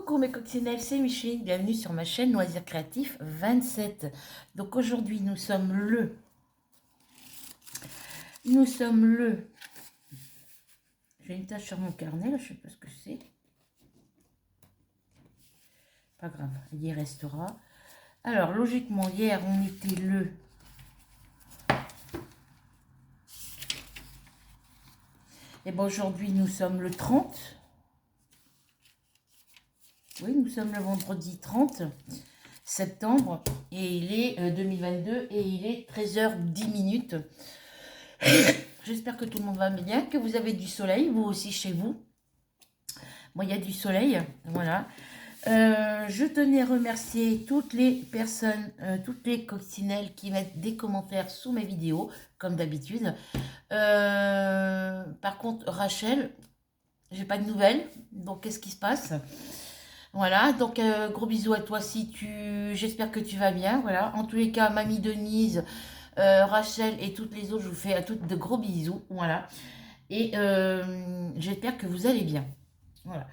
Coucou mes coccinelles, c'est Micheline, bienvenue sur ma chaîne Loisirs Créatifs 27. Donc aujourd'hui nous sommes le... J'ai une tache sur mon carnet, là, je sais pas ce que c'est. Pas grave, il y restera. Alors logiquement hier on était le... Et bien aujourd'hui nous sommes le 30. Oui, nous sommes le vendredi 30 septembre et il est 2022 et il est 13h10. J'espère que tout le monde va bien, que vous avez du soleil, vous aussi chez vous. Moi, il y a du soleil, voilà. Je tenais à remercier toutes les personnes, toutes les coccinelles qui mettent des commentaires sous mes vidéos, comme d'habitude. Par contre, Rachel, j'ai pas de nouvelles, donc qu'est-ce qui se passe? Voilà, donc gros bisous à toi si j'espère que tu vas bien, voilà. En tous les cas, Mamie Denise, Rachel et toutes les autres, je vous fais à toutes de gros bisous, voilà. Et j'espère que vous allez bien, voilà.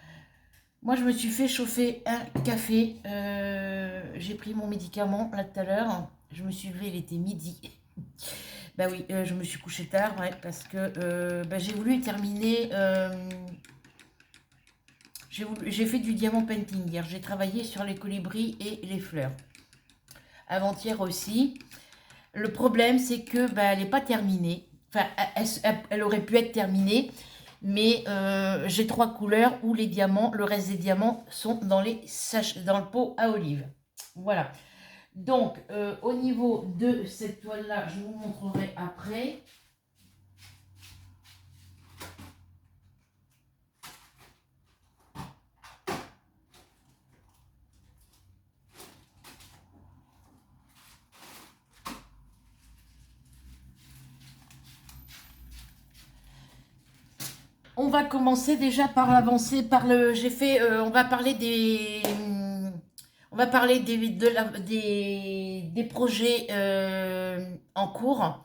Moi, je me suis fait chauffer un café, j'ai pris mon médicament là tout à l'heure, je me suis levée, il était midi. Bah oui, je me suis couchée tard, ouais, parce que j'ai voulu terminer... J'ai fait du diamant painting hier. J'ai travaillé sur les colibris et les fleurs. Avant-hier aussi. Le problème, c'est que elle n'est pas terminée. Enfin, elle aurait pu être terminée. Mais j'ai 3 couleurs où les diamants, le reste des diamants sont dans le pot à olive. Voilà. Donc, au niveau de cette toile-là, je vous montrerai après. On va commencer déjà par l'avancée, on va parler des projets en cours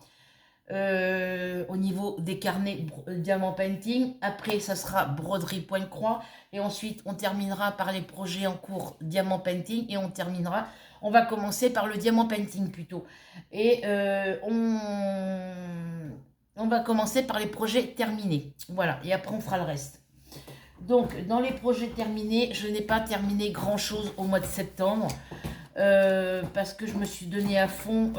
au niveau des carnets diamant painting. Après, ça sera broderie pointe croix et ensuite on terminera par les projets en cours diamant painting et on va commencer par le diamant painting plutôt. Et on va commencer par les projets terminés. Voilà, et après on fera le reste. Donc, dans les projets terminés, je n'ai pas terminé grand-chose au mois de septembre. Parce que je me suis donné à fond,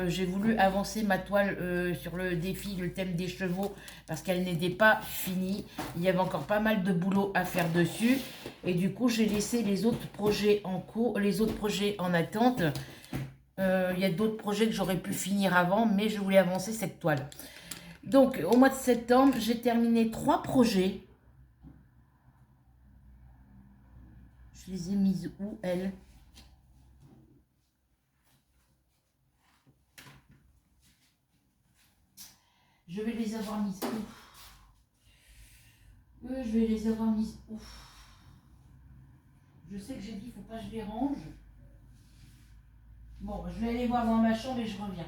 j'ai voulu avancer ma toile sur le défi, le thème des chevaux, parce qu'elle n'était pas finie. Il y avait encore pas mal de boulot à faire dessus. Et du coup, j'ai laissé les autres projets en cours, les autres projets en attente. Il y a d'autres projets que j'aurais pu finir avant, mais je voulais avancer cette toile. Donc, au mois de septembre, j'ai terminé 3 projets. Je les ai mises où, elles? Je vais les avoir mises où? Je vais les avoir mises où? Je sais que j'ai dit, il ne faut pas que je les range. Bon, je vais aller voir dans ma chambre et je reviens.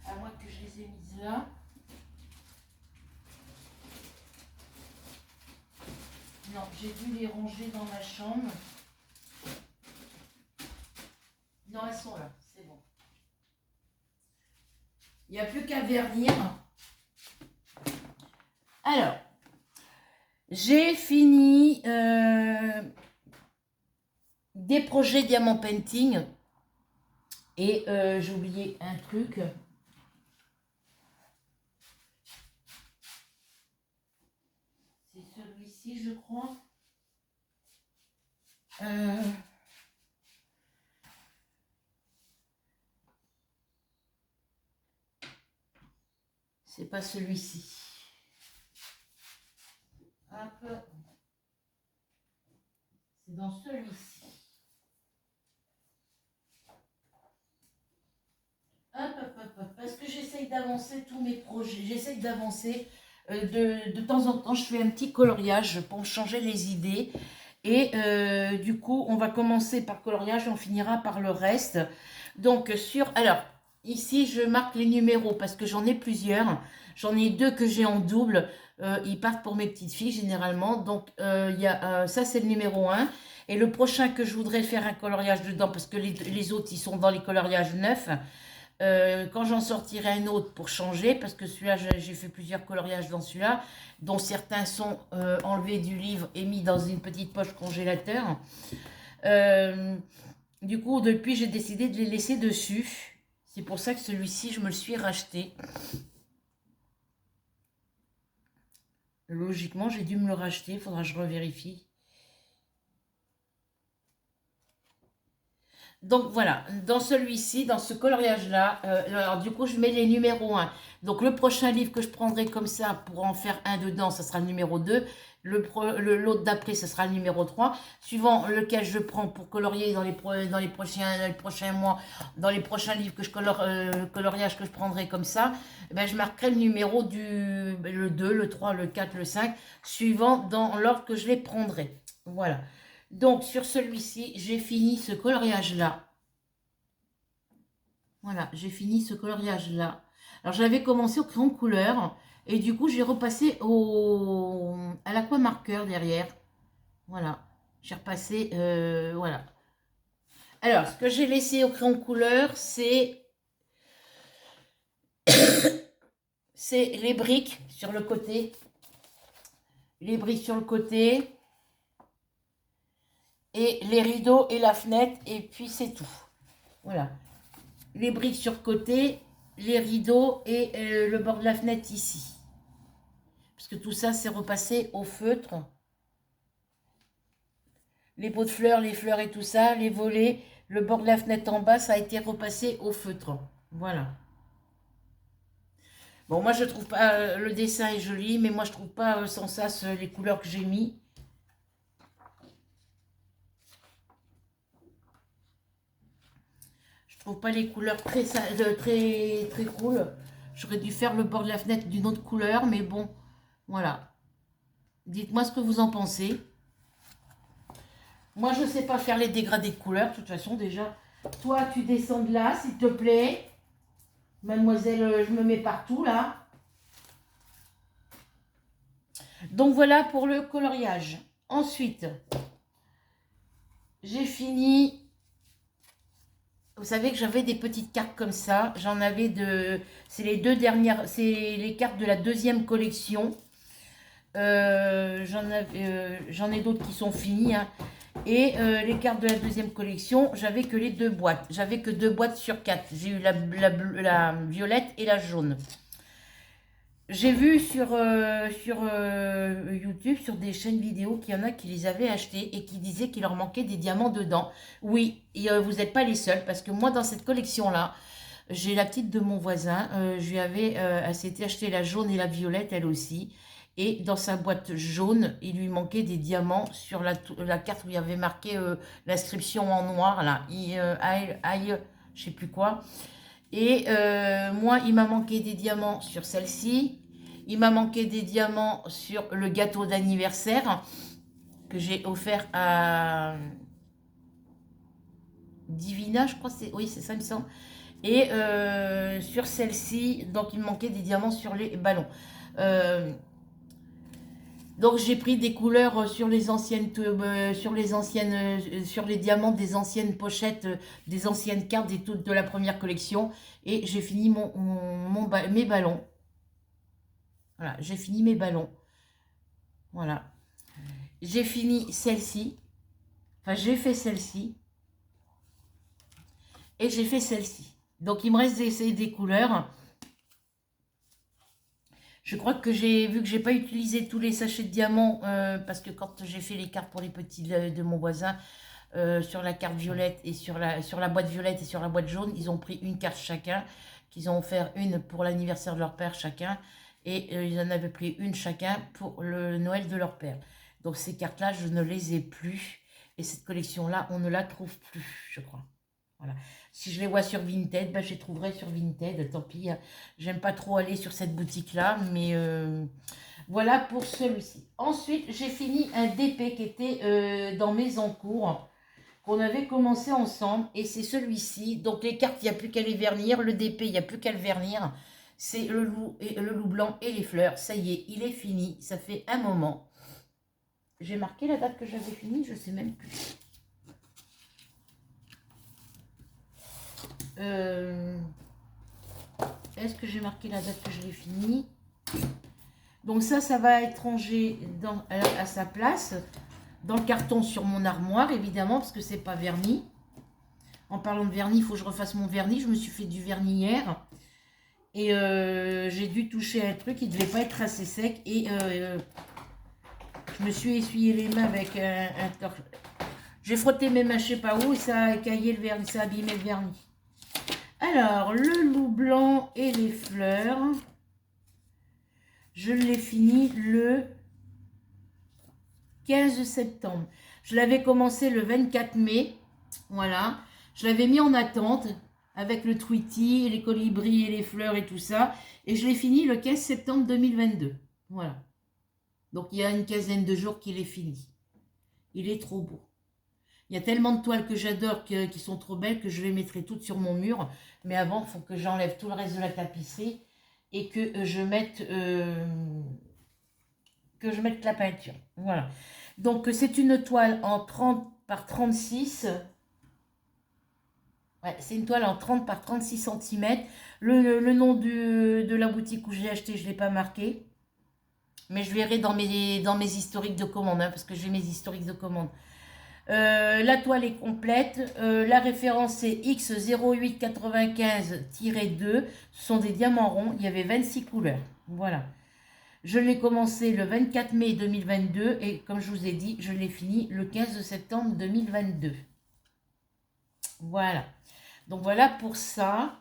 À moins que je les ai mises là. Non, j'ai dû les ranger dans ma chambre. Non, elles sont là, c'est bon. Il n'y a plus qu'à vernir. Alors, j'ai fini des projets diamant painting. Et j'ai oublié un truc. C'est celui-ci, je crois. C'est pas celui-ci. Hop. C'est dans celui-ci. Hop. Parce que j'essaye d'avancer tous mes projets. J'essaye d'avancer. De temps en temps, je fais un petit coloriage pour changer les idées. Et du coup, on va commencer par coloriage et on finira par le reste. Donc, alors, ici, je marque les numéros parce que j'en ai plusieurs. J'en ai deux que j'ai en double. Ils partent pour mes petites filles généralement. Donc, ça, c'est le numéro un. Et le prochain que je voudrais faire un coloriage dedans, parce que les autres, ils sont dans les coloriages neufs. Quand j'en sortirai un autre pour changer, parce que celui-là, j'ai fait plusieurs coloriages dans celui-là, dont certains sont enlevés du livre et mis dans une petite poche congélateur. Du coup, depuis, j'ai décidé de les laisser dessus. C'est pour ça que celui-ci, je me le suis racheté. Logiquement, j'ai dû me le racheter. Il faudra que je revérifie. Donc voilà, dans celui-ci, dans ce coloriage-là, alors du coup, je mets les numéros 1. Donc le prochain livre que je prendrai comme ça pour en faire un dedans, ça sera le numéro 2. L'autre d'après, ce sera le numéro 3. Suivant lequel je prends pour colorier dans les prochains mois, dans les prochains livres que je coloriage que je prendrai comme ça, ben, je marquerai le numéro le 2, le 3, le 4, le 5, suivant dans l'ordre que je les prendrai. Voilà. Donc, sur celui-ci, j'ai fini ce coloriage-là. Voilà, j'ai fini ce coloriage-là. Alors, j'avais commencé au crayon couleur. Et du coup, j'ai repassé à l'aquamarqueur derrière. Voilà. J'ai repassé, voilà. Alors, ce que j'ai laissé au crayon couleur, c'est les briques sur le côté. Les briques sur le côté. Et les rideaux et la fenêtre, et puis c'est tout. Voilà. Les briques sur le côté, les rideaux et le bord de la fenêtre ici. Parce que tout ça, c'est repassé au feutre. Les pots de fleurs, les fleurs et tout ça, les volets, le bord de la fenêtre en bas, ça a été repassé au feutre. Voilà. Bon, moi, je trouve pas... le dessin est joli, mais moi, je trouve pas sans ça les couleurs que j'ai mis. Je trouve pas les couleurs très cool. J'aurais dû faire le bord de la fenêtre d'une autre couleur, mais bon, voilà. Dites-moi ce que vous en pensez. Moi, je ne sais pas faire les dégradés de couleurs, de toute façon, déjà. Toi, tu descends de là, s'il te plaît. Mademoiselle, je me mets partout, là. Donc, voilà pour le coloriage. Ensuite, j'ai fini... Vous savez que j'avais des petites cartes comme ça. J'en avais de... C'est les deux dernières... C'est les cartes de la deuxième collection. J'en ai d'autres qui sont finies. Hein. Et les cartes de la deuxième collection, j'avais que les deux boîtes. J'avais que 2 boîtes sur 4. J'ai eu la violette et la jaune. J'ai vu sur YouTube, sur des chaînes vidéo, qu'il y en a qui les avaient achetés et qui disaient qu'il leur manquait des diamants dedans. Oui, et, vous n'êtes pas les seuls, parce que moi, dans cette collection-là, j'ai la petite de mon voisin. Elle s'était acheté la jaune et la violette, elle aussi. Et dans sa boîte jaune, il lui manquait des diamants sur la carte où il y avait marqué l'inscription en noir, là, je sais plus quoi. Et moi, il m'a manqué des diamants sur celle-ci. Il m'a manqué des diamants sur le gâteau d'anniversaire que j'ai offert à Divina, je crois. Oui, c'est ça, il me semble. Et sur celle-ci, donc il me manquait des diamants sur les ballons. Donc j'ai pris des couleurs sur les diamants des anciennes pochettes, des anciennes cartes et toutes de la première collection. Et j'ai fini mes ballons. Voilà, j'ai fini mes ballons. Voilà. J'ai fini celle-ci. Enfin, j'ai fait celle-ci. Et j'ai fait celle-ci. Donc il me reste des couleurs. Je crois que vu que j'ai pas utilisé tous les sachets de diamants, parce que quand j'ai fait les cartes pour les petits de mon voisin, sur la carte violette et sur la boîte violette et sur la boîte jaune, ils ont pris une carte chacun, qu'ils ont offert une pour l'anniversaire de leur père chacun, et ils en avaient pris une chacun pour le Noël de leur père. Donc ces cartes-là, je ne les ai plus, et cette collection-là, on ne la trouve plus, je crois. Voilà. Si je les vois sur Vinted, ben, je les trouverai sur Vinted. Tant pis, hein. J'aime pas trop aller sur cette boutique-là, mais voilà pour celui-ci. Ensuite, j'ai fini un DP qui était dans mes encours, qu'on avait commencé ensemble, et c'est celui-ci. Donc les cartes, il n'y a plus qu'à les vernir. Le DP, il n'y a plus qu'à le vernir. c'est le loup blanc et les fleurs. Ça y est, il est fini. Ça fait un moment. J'ai marqué la date que j'avais fini, je sais même plus. Est-ce que j'ai marqué la date que je l'ai fini? Donc ça va être rangé à sa place, dans le carton sur mon armoire, évidemment, parce que c'est pas verni. En parlant de vernis, il faut que je refasse mon vernis. Je me suis fait du vernis hier. Et j'ai dû toucher un truc qui ne devait pas être assez sec. Et je me suis essuyé les mains avec un torche. J'ai frotté mes mains je sais pas où et ça a écaillé le vernis, ça a abîmé le vernis. Alors, le loup blanc et les fleurs, je l'ai fini le 15 septembre. Je l'avais commencé le 24 mai, voilà. Je l'avais mis en attente avec le Tweety, les colibris et les fleurs et tout ça. Et je l'ai fini le 15 septembre 2022, voilà. Donc, il y a une quinzaine de jours qu'il est fini. Il est trop beau. Il y a tellement de toiles que j'adore qui sont trop belles que je les mettrai toutes sur mon mur. Mais avant, il faut que j'enlève tout le reste de la tapisserie et que je mette la peinture. Voilà. Donc, c'est une toile en 30 par 36. Ouais, c'est une toile en 30 par 36 cm. Le nom de la boutique où j'ai acheté, je ne l'ai pas marqué. Mais je verrai dans mes historiques de commande, hein, parce que j'ai mes historiques de commande. La toile est complète. La référence c'est X0895-2. Ce sont des diamants ronds. Il y avait 26 couleurs. Voilà. Je l'ai commencé le 24 mai 2022 et comme je vous ai dit, je l'ai fini le 15 septembre 2022. Voilà. Donc voilà pour ça.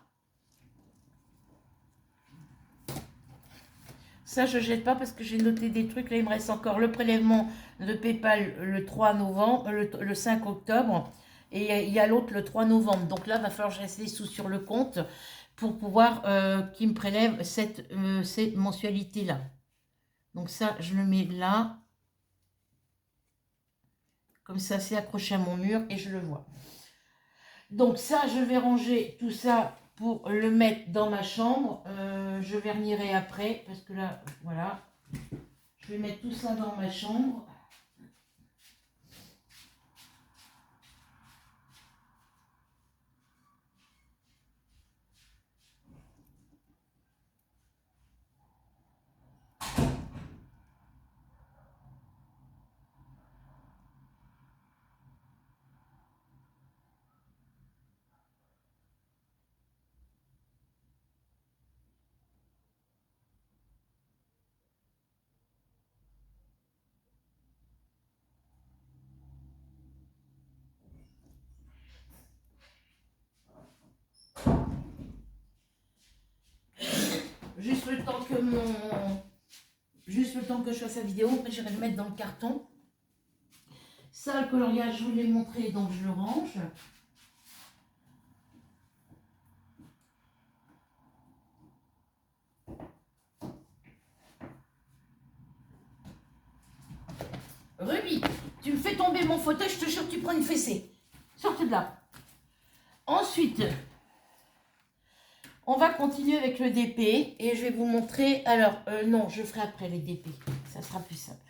Ça, je ne jette pas parce que j'ai noté des trucs. Là, il me reste encore le prélèvement de PayPal le 3 novembre, le 5 octobre. Et il y a l'autre le 3 novembre. Donc là, il va falloir que je laisse les sous sur le compte pour pouvoir qu'il me prélève cette mensualité-là. Donc ça, je le mets là. Comme ça, c'est accroché à mon mur et je le vois. Donc ça, je vais ranger tout ça pour le mettre dans ma chambre. Je vernirai après parce que là, voilà. Je vais mettre tout ça dans ma chambre. Juste le temps que je fasse la vidéo, après j'irai le mettre dans le carton. Ça, le coloriage, je vous l'ai montré, donc je le range. Ruby, tu me fais tomber mon fauteuil, je te jure que tu prends une fessée. Sortez de là. Ensuite, on va continuer avec le DP et je vais vous montrer. Alors, non, je ferai après les DP. Ça sera plus simple.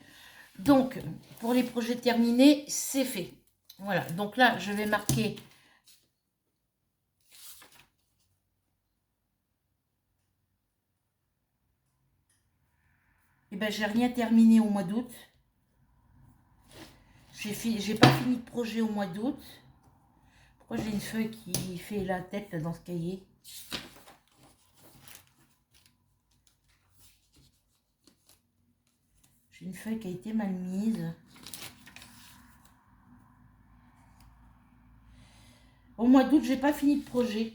Donc, pour les projets terminés, c'est fait. Voilà, donc là, je vais marquer. Eh bien, j'ai rien terminé au mois d'août. J'ai pas fini de projet au mois d'août. Pourquoi j'ai une feuille qui fait la tête là, dans ce cahier? J'ai une feuille qui a été mal mise. Au mois d'août, j'ai pas fini de projet.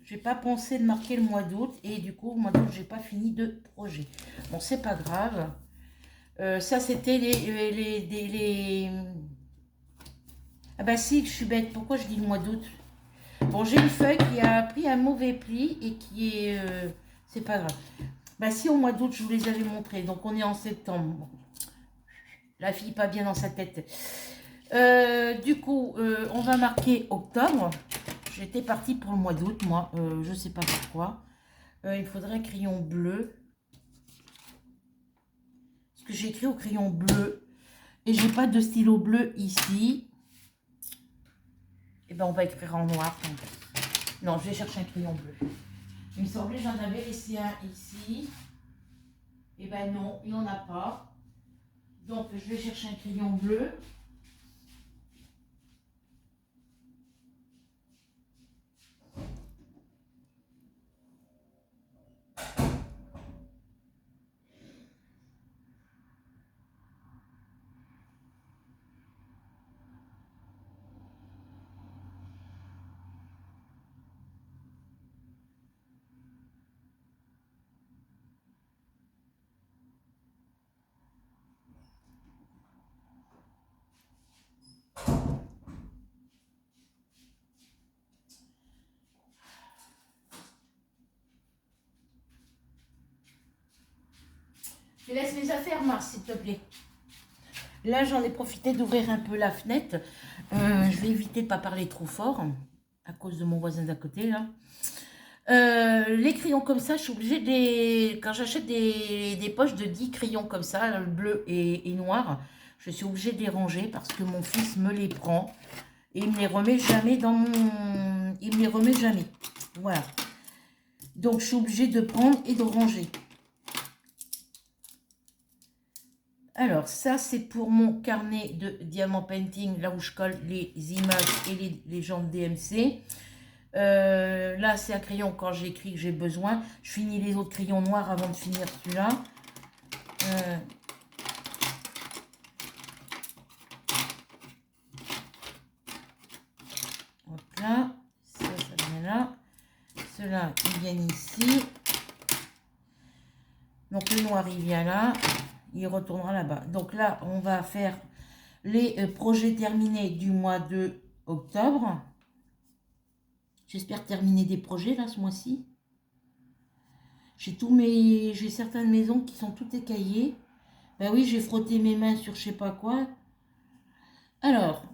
J'ai pas pensé de marquer le mois d'août et du coup, au mois d'août, j'ai pas fini de projet. Bon, c'est pas grave. Ça, c'était les... Ah bah si, je suis bête. Pourquoi je dis le mois d'août? Bon, j'ai une feuille qui a pris un mauvais pli et qui est... c'est pas grave. Bah si, au mois d'août, je vous les avais montrés. Donc, on est en septembre. Bon. La fille pas bien dans sa tête. Du coup, on va marquer octobre. j'étais partie pour le mois d'août, moi. Je sais pas pourquoi. Il faudrait un crayon bleu. Parce que j'ai écrit au crayon bleu. Et j'ai pas de stylo bleu ici. Et ben on va écrire en noir. Non, je vais chercher un crayon bleu. Il me semblait que j'en avais laissé un ici. Et ben non, il n'y en a pas. Donc je vais chercher un crayon bleu. Je laisse mes affaires, Mars, s'il te plaît. Là, j'en ai profité d'ouvrir un peu la fenêtre. Je vais éviter de ne pas parler trop fort à cause de mon voisin d'à côté, là. Les crayons comme ça, je suis obligée de les... Quand j'achète des poches de 10 crayons comme ça, bleu et noir, je suis obligée de les ranger parce que mon fils me les prend et il me les remet jamais dans mon... Il me les remet jamais. Voilà. Donc, je suis obligée de prendre et de ranger. Alors, ça, c'est pour mon carnet de diamant painting, là où je colle les images et les légendes DMC. Là, c'est un crayon quand j'écris que j'ai besoin. Je finis les autres crayons noirs avant de finir celui-là. Hop là, ça vient là. Ceux-là, ils viennent ici. Donc, le noir, il vient là. Il retournera là-bas. Donc là, on va faire les projets terminés du mois de octobre. J'espère terminer des projets là ce mois-ci. J'ai certaines maisons qui sont toutes écaillées. Ben oui, j'ai frotté mes mains sur je sais pas quoi. Alors,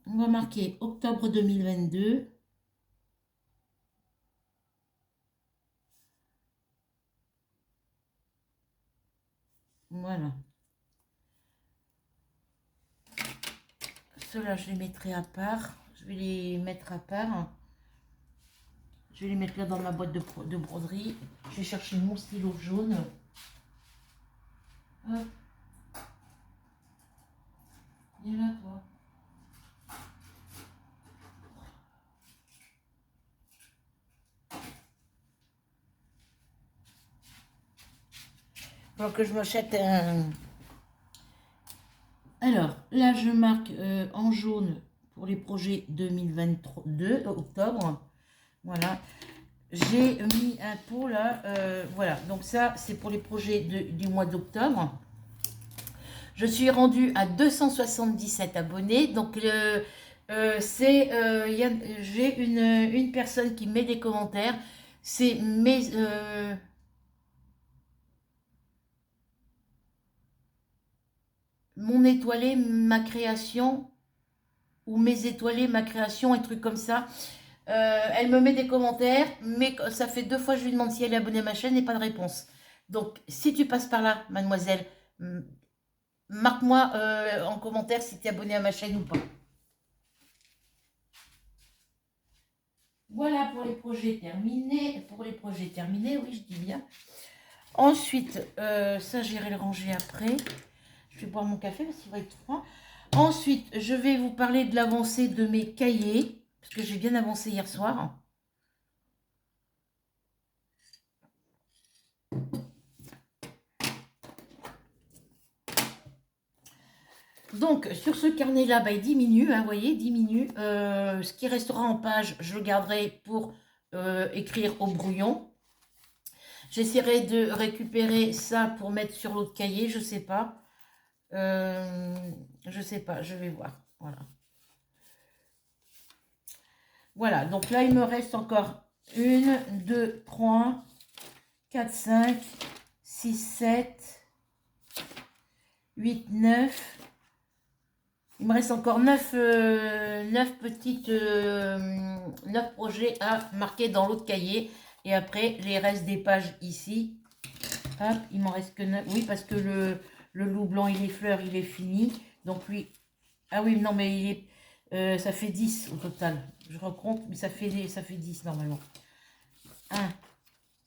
on va marquer octobre 2022. Voilà. Ceux-là, je les mettrai à part. Je vais les mettre à part. Je vais les mettre là dans ma boîte de broderie. Je vais chercher mon stylo jaune. Hop. Viens là, toi. Faut que je m'achète un... Alors, là, je marque en jaune pour les projets 2022, octobre. Voilà. J'ai mis un pot là. Voilà. Donc ça, c'est pour les projets du mois d'octobre. Je suis rendue à 277 abonnés. Donc, j'ai une personne qui met des commentaires. C'est mes... mon étoilé, ma création, ou mes étoilés, ma création, un truc comme ça. Elle me met des commentaires, mais ça fait 2 fois que je lui demande si elle est abonnée à ma chaîne et pas de réponse. Donc, si tu passes par là, mademoiselle, marque-moi en commentaire si tu es abonnée à ma chaîne ou pas. Voilà pour les projets terminés. Pour les projets terminés, oui, je dis bien. Ensuite, ça, j'irai le ranger après. Je vais boire mon café parce qu'il va être froid. Ensuite, je vais vous parler de l'avancée de mes cahiers. Parce que j'ai bien avancé hier soir. Donc, sur ce carnet-là, bah, il diminue, hein, vous voyez, diminue. Ce qui restera en page, je le garderai pour écrire au brouillon. J'essaierai de récupérer ça pour mettre sur l'autre cahier, je sais pas. Je sais pas, je vais voir. Voilà. Voilà, donc là, il me reste encore 1, 2, 3, 4, 5, 6, 7, 8, 9, Il me reste encore 9 petites 9 projets à marquer dans l'autre cahier. Et après, les restes des pages ici. Hop, il m'en reste que 9. Oui, parce que le loup blanc et les fleurs, il est fini. Donc lui... Ah oui, non, mais il est, ça fait 10 au total. Je recompte, mais ça fait 10 normalement. 1,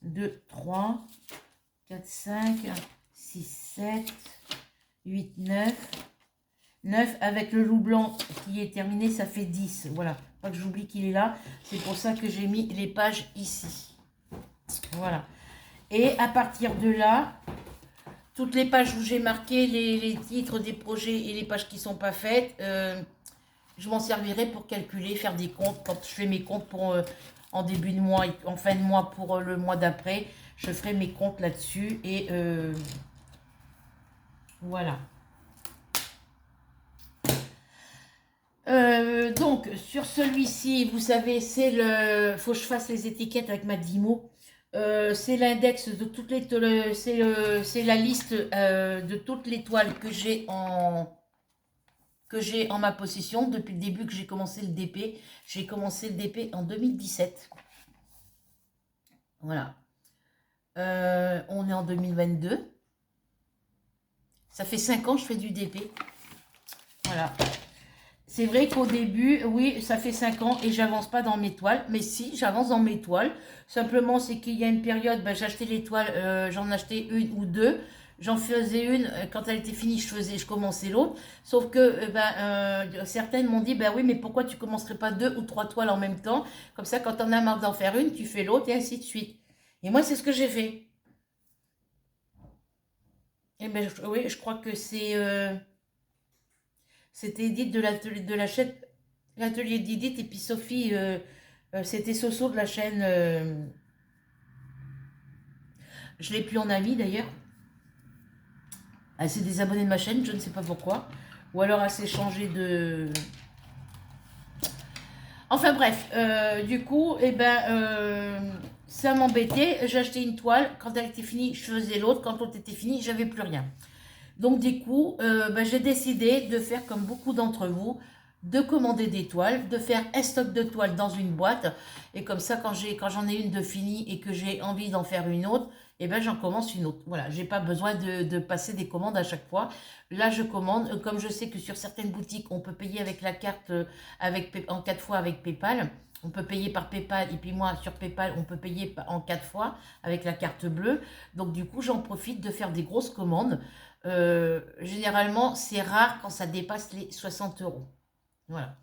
2, 3, 4, 5, 6, 7, 8, 9. 9 avec le loup blanc qui est terminé, ça fait 10. Voilà, pas que j'oublie qu'il est là. C'est pour ça que j'ai mis les pages ici. Voilà. Et à partir de là, toutes les pages où j'ai marqué les titres des projets et les pages qui ne sont pas faites, je m'en servirai pour calculer, faire des comptes. Quand je fais mes comptes pour, en début de mois et en fin de mois pour le mois d'après, je ferai mes comptes là-dessus. Et voilà. Donc, sur celui-ci, vous savez, c'est le... faut que je fasse les étiquettes avec ma Dymo. C'est l'index de toutes les... c'est la liste de toutes les toiles que j'ai en ma possession depuis le début que j'ai commencé le DP. J'ai commencé le DP en 2017. Voilà. On est en 2022. Ça fait 5 ans que je fais du DP. Voilà. C'est vrai qu'au début, oui, ça fait 5 ans et j'avance pas dans mes toiles. Mais si, j'avance dans mes toiles. Simplement, c'est qu'il y a une période, ben, j'achetais les toiles, j'en achetais une ou deux. J'en faisais une, quand elle était finie, je commençais l'autre. Sauf que certaines m'ont dit, ben oui, mais pourquoi tu commencerais pas 2 ou 3 toiles en même temps? Comme ça, quand on a marre d'en faire une, tu fais l'autre et ainsi de suite. Et moi, c'est ce que j'ai fait. Et ben, oui, je crois que c'était Edith de la chaîne, l'atelier d'Edith, et puis Sophie, c'était Soso de la chaîne. Je l'ai plus en ami d'ailleurs. Elle s'est désabonnée de ma chaîne, je ne sais pas pourquoi. Ou alors elle s'est changée de... Enfin bref, du coup, ça m'embêtait. J'ai acheté une toile. Quand elle était finie, je faisais l'autre. Quand l'autre était fini, j'avais plus rien. Donc du coup, j'ai décidé de faire comme beaucoup d'entre vous, de commander des toiles, de faire un stock de toiles dans une boîte. Et comme ça, quand j'en ai une de finie et que j'ai envie d'en faire une autre, j'en commence une autre. Voilà, j'ai pas besoin de passer des commandes à chaque fois. Là, je commande. Comme je sais que sur certaines boutiques, on peut payer avec la carte en 4 fois avec PayPal. On peut payer par PayPal et puis moi, sur PayPal, on peut payer en 4 fois avec la carte bleue. Donc du coup, j'en profite de faire des grosses commandes. Généralement, c'est rare quand ça dépasse les 60 euros. Voilà.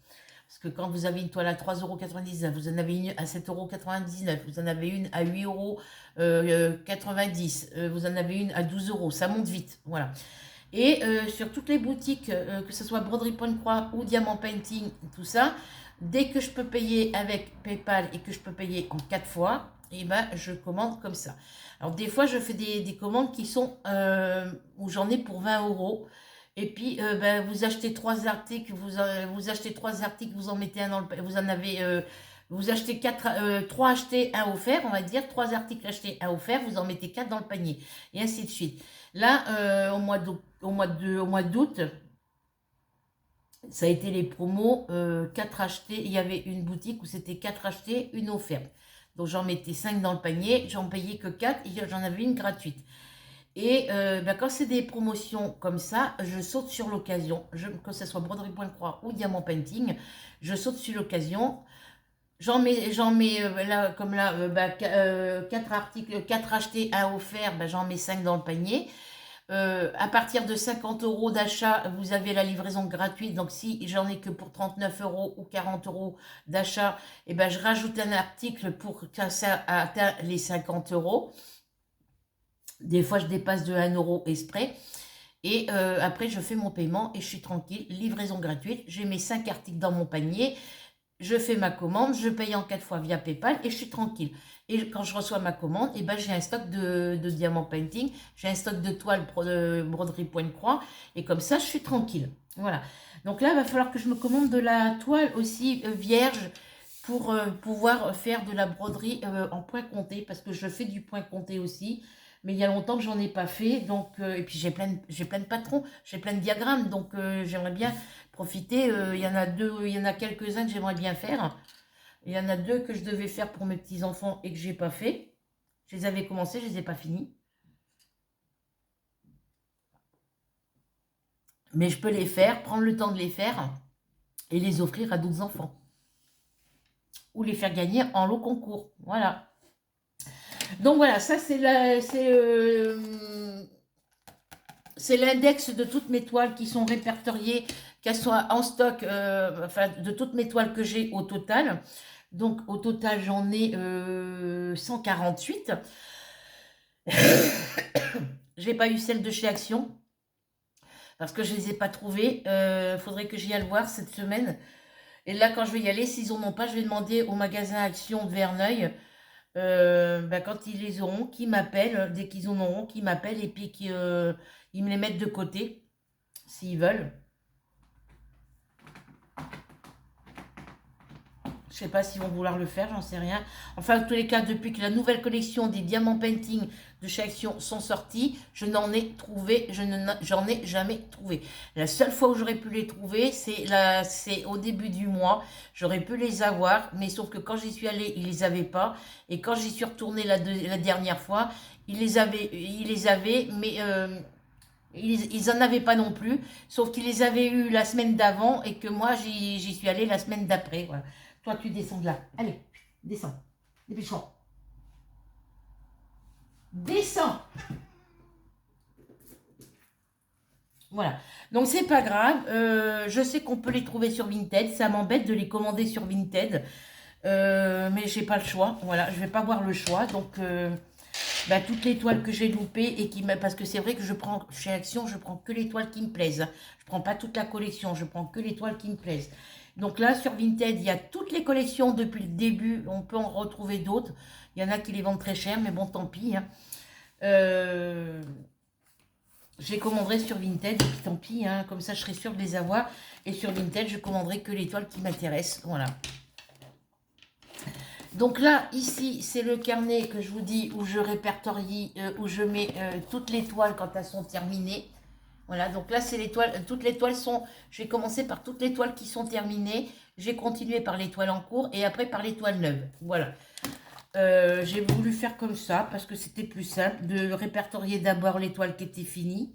Parce que quand vous avez une toile à 3,99 €, vous en avez une à 7,99 €, vous en avez une à 8,90 €, vous en avez une à 12 €. Ça monte vite. Voilà. Et sur toutes les boutiques, que ce soit Broderie Point Croix ou Diamant Painting, tout ça, dès que je peux payer avec PayPal et que je peux payer en 4 fois, je commande comme ça. Alors des fois, je fais des commandes qui sont où j'en ai pour 20 €. Et puis, vous achetez 3 articles, vous achetez 3 articles, vous en mettez un dans le... Vous en avez... vous achetez 3 achetés, 1 offert, on va dire. 3 articles achetés, 1 offert, vous en mettez 4 dans le panier. Et ainsi de suite. Là, au mois d'août, ça a été les promos, 4 achetés. Il y avait une boutique où c'était 4 achetés, 1 offerte. Donc j'en mettais 5 dans le panier, j'en payais que 4 et j'en avais une gratuite. Et quand c'est des promotions comme ça, je saute sur l'occasion. Que ce soit Broderie Point Croix ou Diamant Painting, je saute sur l'occasion. J'en mets là, comme là, 4 articles, 4 achetés, 1 offert, j'en mets 5 dans le panier. À partir de 50 € d'achat, vous avez la livraison gratuite. Donc, si j'en ai que pour 39 € ou 40 € d'achat, je rajoute un article pour que ça atteigne les 50 €. Des fois, je dépasse de 1 € exprès. Et après, je fais mon paiement et je suis tranquille. Livraison gratuite. J'ai mes 5 articles dans mon panier. Je fais ma commande. Je paye en 4 fois via PayPal et je suis tranquille. Et quand je reçois ma commande, j'ai un stock de Diamant Painting. J'ai un stock de toiles Broderie Point Croix. Et comme ça, je suis tranquille. Voilà. Donc là, il va falloir que je me commande de la toile aussi vierge pour pouvoir faire de la broderie en point compté. Parce que je fais du point compté aussi. Mais il y a longtemps que j'en ai pas fait. Donc, et puis j'ai plein de patrons, j'ai plein de diagrammes. Donc j'aimerais bien profiter. Il y en a deux, il y en a quelques-uns que j'aimerais bien faire. Il y en a deux que je devais faire pour mes petits-enfants et que j'ai pas fait. Je les avais commencés, je les ai pas finis. Mais je peux les faire, prendre le temps de les faire et les offrir à d'autres enfants. Ou les faire gagner en lot concours. Voilà. Donc voilà, ça c'est l'index de toutes mes toiles qui sont répertoriées, qu'elles soient en stock, enfin de toutes mes toiles que j'ai au total. Donc au total j'en ai 148. J'ai pas eu celle de chez Action parce que je les ai pas trouvées. Faudrait que j'y aille voir cette semaine. Et là quand je vais y aller, s'ils en ont pas, je vais demander au magasin Action de Verneuil. Quand ils les auront, qu'ils m'appellent, dès qu'ils en auront, qu'ils m'appellent et puis qu'ils me les mettent de côté, s'ils veulent. Je sais pas s'ils vont vouloir le faire, j'en sais rien. Enfin, en tous les cas, depuis que la nouvelle collection des diamants painting de chez Action sont sortis, je n'en ai trouvé, j'en ai jamais trouvé. La seule fois où j'aurais pu les trouver, c'est au début du mois. J'aurais pu les avoir, mais sauf que quand j'y suis allée, ils les avaient pas. Et quand j'y suis retournée la dernière fois, ils les avaient, mais ils en avaient pas non plus. Sauf qu'ils les avaient eu la semaine d'avant et que moi, j'y suis allée la semaine d'après. Voilà. Toi, tu descends de là. Allez, descends. Dépêche-toi. Descends. Voilà. Donc, c'est pas grave. Je sais qu'on peut les trouver sur Vinted. Ça m'embête de les commander sur Vinted. Mais j'ai pas le choix. Voilà, je vais pas avoir le choix. Donc, toutes les toiles que j'ai loupées et parce que c'est vrai que je prends chez Action, je prends que les toiles qui me plaisent. Je prends pas toute la collection. Je prends que les toiles qui me plaisent. Donc là, sur Vinted, il y a toutes les collections depuis le début. On peut en retrouver d'autres. Il y en a qui les vendent très cher, mais bon, tant pis. Hein. Je les commanderai sur Vinted, et puis tant pis. Hein, comme ça, je serai sûre de les avoir. Et sur Vinted, je commanderai que les toiles qui m'intéressent. Voilà. Donc là, ici, c'est le carnet que je vous dis où je répertorie, où je mets toutes les toiles quand elles sont terminées. Voilà, donc là, c'est les toiles. Toutes les toiles sont... Je vais commencer par toutes les toiles qui sont terminées. J'ai continué par les toiles en cours et après par les toiles neuves. Voilà. J'ai voulu faire comme ça parce que c'était plus simple de répertorier d'abord les toiles qui étaient finies.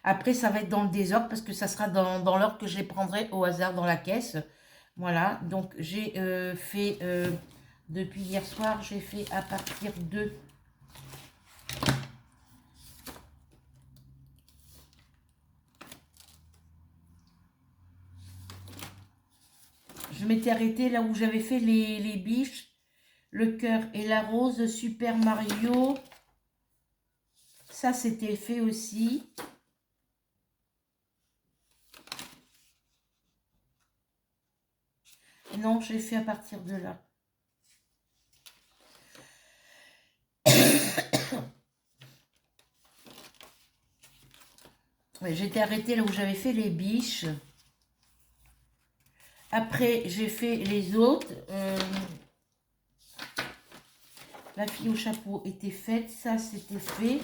Après, ça va être dans le désordre parce que ça sera dans l'ordre que je les prendrai au hasard dans la caisse. Voilà, donc j'ai fait... depuis hier soir, j'ai fait à partir de... Je m'étais arrêtée là où j'avais fait les biches, le cœur et la rose, Super Mario. Ça, c'était fait aussi. Non, j'ai fait à partir de là. Ouais, j'étais arrêtée là où j'avais fait les biches. Après, j'ai fait les autres. La fille au chapeau était faite. Ça, c'était fait.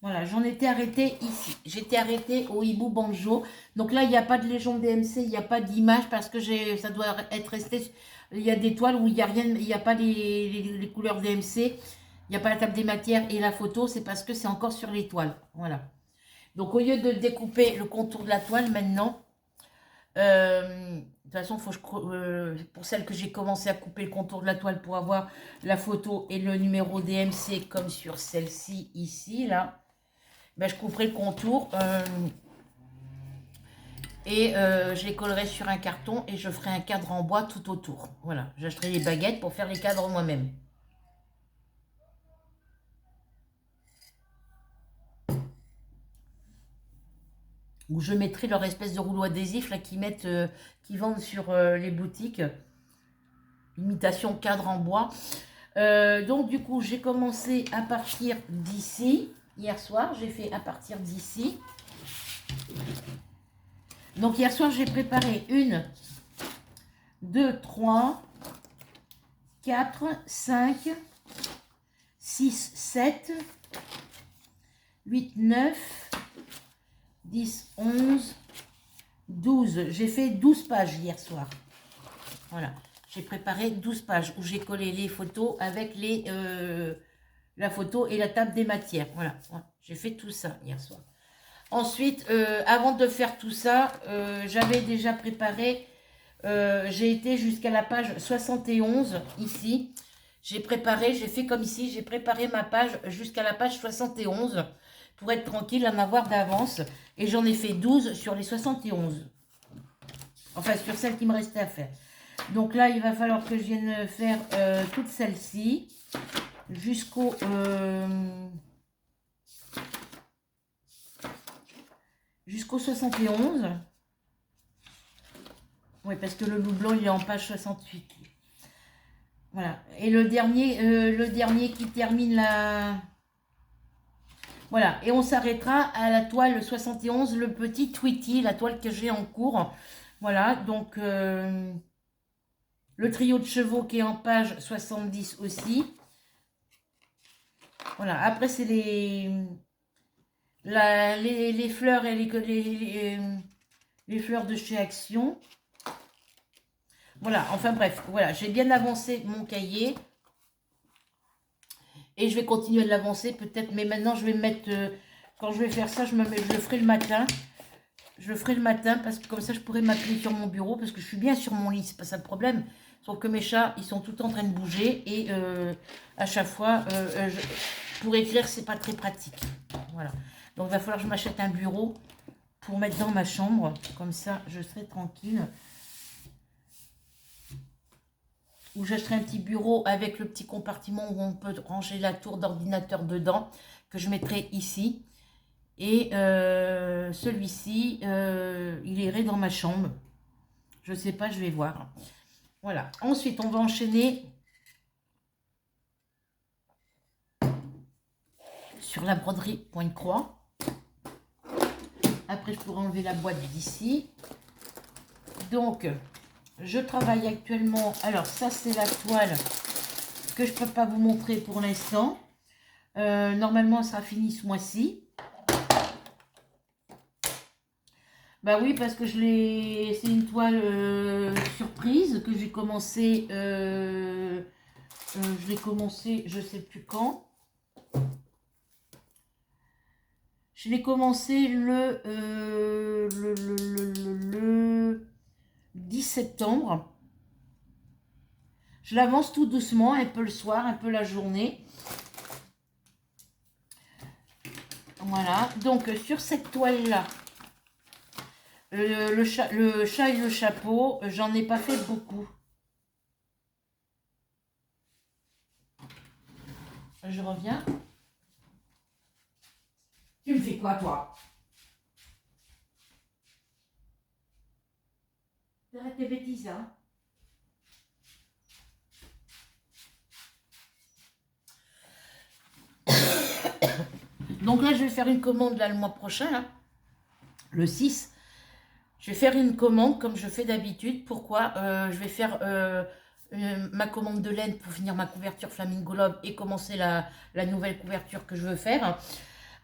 Voilà, j'en étais arrêtée ici. J'étais arrêtée au hibou banjo. Donc là, il n'y a pas de légende DMC, il n'y a pas d'image parce que ça doit être resté. Il y a des toiles où il n'y a rien, il n'y a pas les couleurs DMC. Il n'y a pas la table des matières et la photo, c'est parce que c'est encore sur les toiles. Voilà. Donc au lieu de découper le contour de la toile maintenant, de toute façon, pour celle que j'ai commencé à couper le contour de la toile pour avoir la photo et le numéro DMC comme sur celle-ci ici, là, je couperai le contour et je les collerai sur un carton et je ferai un cadre en bois tout autour. Voilà, j'achèterai les baguettes pour faire les cadres moi-même. Où je mettrai leur espèce de rouleau adhésif là qui vendent sur les boutiques. Imitation cadre en bois. Donc du coup, j'ai commencé à partir d'ici. Hier soir, j'ai fait à partir d'ici. Donc hier soir, j'ai préparé 1, 2, 3, 4, 5, 6, 7, 8, 9, 10, 11, 12. J'ai fait 12 pages hier soir. Voilà. J'ai préparé 12 pages où j'ai collé les photos avec la photo et la table des matières. Voilà. J'ai fait tout ça hier soir. Ensuite, avant de faire tout ça, j'avais déjà préparé, j'ai été jusqu'à la page 71 ici. J'ai fait comme ici, j'ai préparé ma page jusqu'à la page 71 pour être tranquille, en avoir d'avance. Et j'en ai fait 12 sur les 71. Enfin, sur celles qui me restaient à faire. Donc là, il va falloir que je vienne faire toutes celles-ci jusqu'au 71. Oui, parce que le loup blanc, il est en page 68. Voilà. Et le dernier qui termine la... Voilà. Et on s'arrêtera à la toile 71, le petit Tweety, la toile que j'ai en cours. Voilà. Donc, le trio de chevaux qui est en page 70 aussi. Voilà. Après, c'est les fleurs et les fleurs de chez Action. Voilà, enfin bref, voilà, j'ai bien avancé mon cahier. Et je vais continuer de l'avancer peut-être, mais maintenant je vais me mettre, quand je vais faire ça, je le ferai le matin. Je le ferai le matin parce que comme ça je pourrai m'appuyer sur mon bureau parce que je suis bien sur mon lit, c'est pas ça le problème. Sauf que mes chats, ils sont tout en train de bouger et à chaque fois, pour écrire, c'est pas très pratique. Voilà, donc il va falloir que je m'achète un bureau pour mettre dans ma chambre, comme ça je serai tranquille. Où j'achèterai un petit bureau avec le petit compartiment où on peut ranger la tour d'ordinateur dedans, que je mettrai ici. Et celui-ci, il irait dans ma chambre. Je sais pas, je vais voir. Voilà. Ensuite, on va enchaîner sur la broderie pointe-croix. Après, je pourrai enlever la boîte d'ici. Donc, je travaille actuellement, alors ça c'est la toile que je ne peux pas vous montrer pour l'instant. Normalement, ça sera fini ce mois-ci. Bah oui, parce que c'est une toile surprise que j'ai commencé, je l'ai commencé, je sais plus quand. Je l'ai commencé le 10 septembre. Je l'avance tout doucement, un peu le soir, un peu la journée. Voilà, donc sur cette toile-là, le chat et le chapeau, j'en ai pas fait beaucoup. Je reviens. Tu me fais quoi, toi? T'arrêtes tes bêtises, hein? Donc là, je vais faire une commande là, le mois prochain, là, le 6. Je vais faire une commande comme je fais d'habitude. Pourquoi? Je vais faire ma commande de laine pour finir ma couverture Flamingo Love et commencer la nouvelle couverture que je veux faire.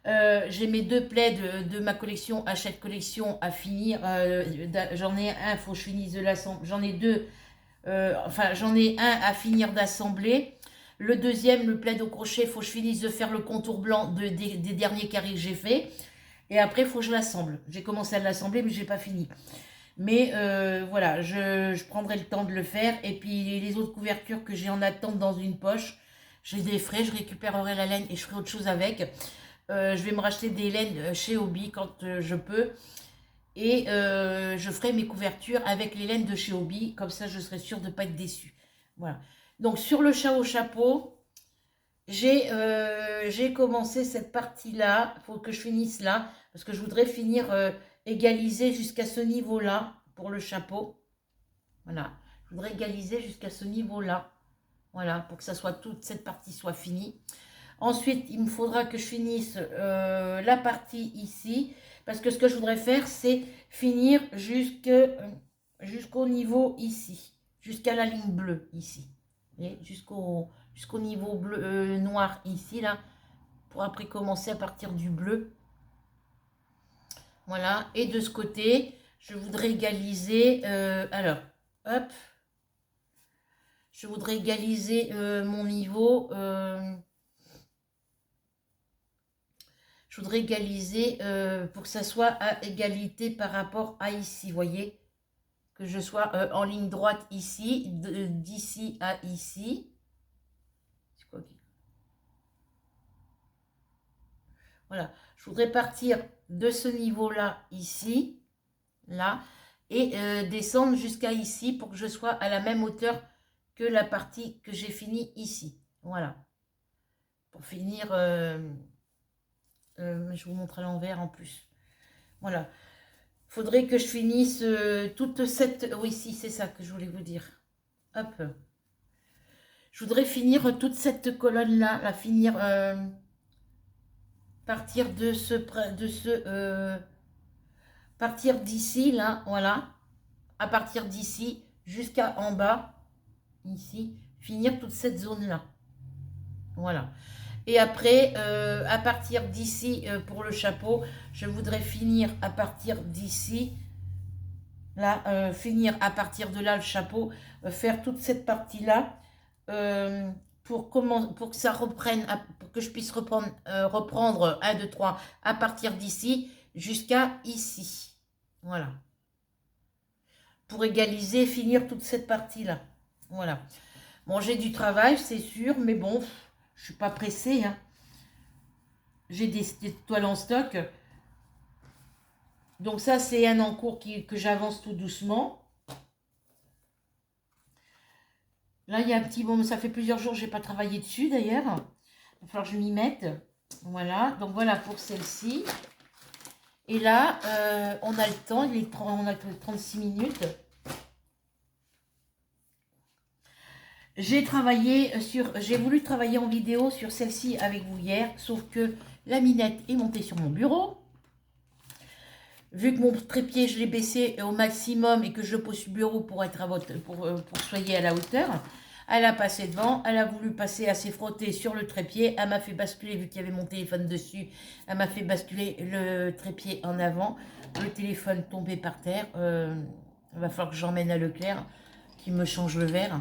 J'ai mes 2 plaids de ma collection Hachette Collection à finir. J'en ai un, il faut que je finisse de l'assembler. J'en ai 2, enfin j'en ai un à finir d'assembler. Le deuxième, le plaid au crochet, il faut que je finisse de faire le contour blanc des derniers carrés que j'ai fait. Et après, il faut que je l'assemble. J'ai commencé à l'assembler, mais je n'ai pas fini. Mais voilà, je prendrai le temps de le faire. Et puis les autres couvertures que j'ai en attente dans une poche, je les ferai, je récupérerai la laine et je ferai autre chose avec. Je vais me racheter des laines chez Hobby quand je peux. Et je ferai mes couvertures avec les laines de chez Hobby. Comme ça, je serai sûre de ne pas être déçue. Voilà. Donc, sur le chat au chapeau, j'ai commencé cette partie-là. Il faut que je finisse là. Parce que je voudrais finir égaliser jusqu'à ce niveau-là pour le chapeau. Voilà. Je voudrais égaliser jusqu'à ce niveau-là. Voilà. Pour que ça soit toute cette partie soit finie. Ensuite, il me faudra que je finisse la partie ici. Parce que ce que je voudrais faire, c'est finir jusqu'au niveau ici. Jusqu'à la ligne bleue ici. Et jusqu'au niveau bleu, noir ici, là, pour après commencer à partir du bleu. Voilà, et de ce côté, je voudrais égaliser, alors, hop, je voudrais égaliser mon niveau, je voudrais égaliser pour que ça soit à égalité par rapport à ici, vous voyez, que je sois en ligne droite ici, d'ici à ici. C'est quoi qui... Voilà, je voudrais partir de ce niveau-là, ici, là, et descendre jusqu'à ici pour que je sois à la même hauteur que la partie que j'ai finie ici. Voilà. Pour finir, je vous montre à l'envers en plus. Voilà. Faudrait que je finisse toute cette... Oui, si, c'est ça que je voulais vous dire. Hop. Je voudrais finir toute cette colonne-là, la finir... partir de partir d'ici, là, voilà. À partir d'ici jusqu'à en bas, ici, finir toute cette zone-là. Voilà. Et après, à partir d'ici, pour le chapeau, je voudrais finir à partir d'ici, là, finir à partir de là le chapeau, faire toute cette partie-là, pour que ça reprenne, pour que je puisse reprendre 1, 2, 3, à partir d'ici jusqu'à ici. Voilà. Pour égaliser, finir toute cette partie-là. Voilà. Bon, j'ai du travail, c'est sûr, mais bon, je suis pas pressée, hein. J'ai des toiles en stock. Donc ça, c'est un en cours que j'avance tout doucement. Là, il y a un petit moment, ça fait plusieurs jours que je n'ai pas travaillé dessus d'ailleurs. Il va falloir que je m'y mette. Voilà, donc voilà pour celle-ci. Et là, on a le temps, on a que 36 minutes. J'ai voulu travailler en vidéo sur celle-ci avec vous hier, sauf que la minette est montée sur mon bureau. Vu que mon trépied, je l'ai baissé au maximum et que je le pose sur le bureau pour être pour soyez à la hauteur, elle a passé devant, elle a voulu passer à s'est frottée sur le trépied, elle m'a fait basculer, vu qu'il y avait mon téléphone dessus, elle m'a fait basculer le trépied en avant, le téléphone tombé par terre, il va falloir que j'emmène à Leclerc, qui me change le verre.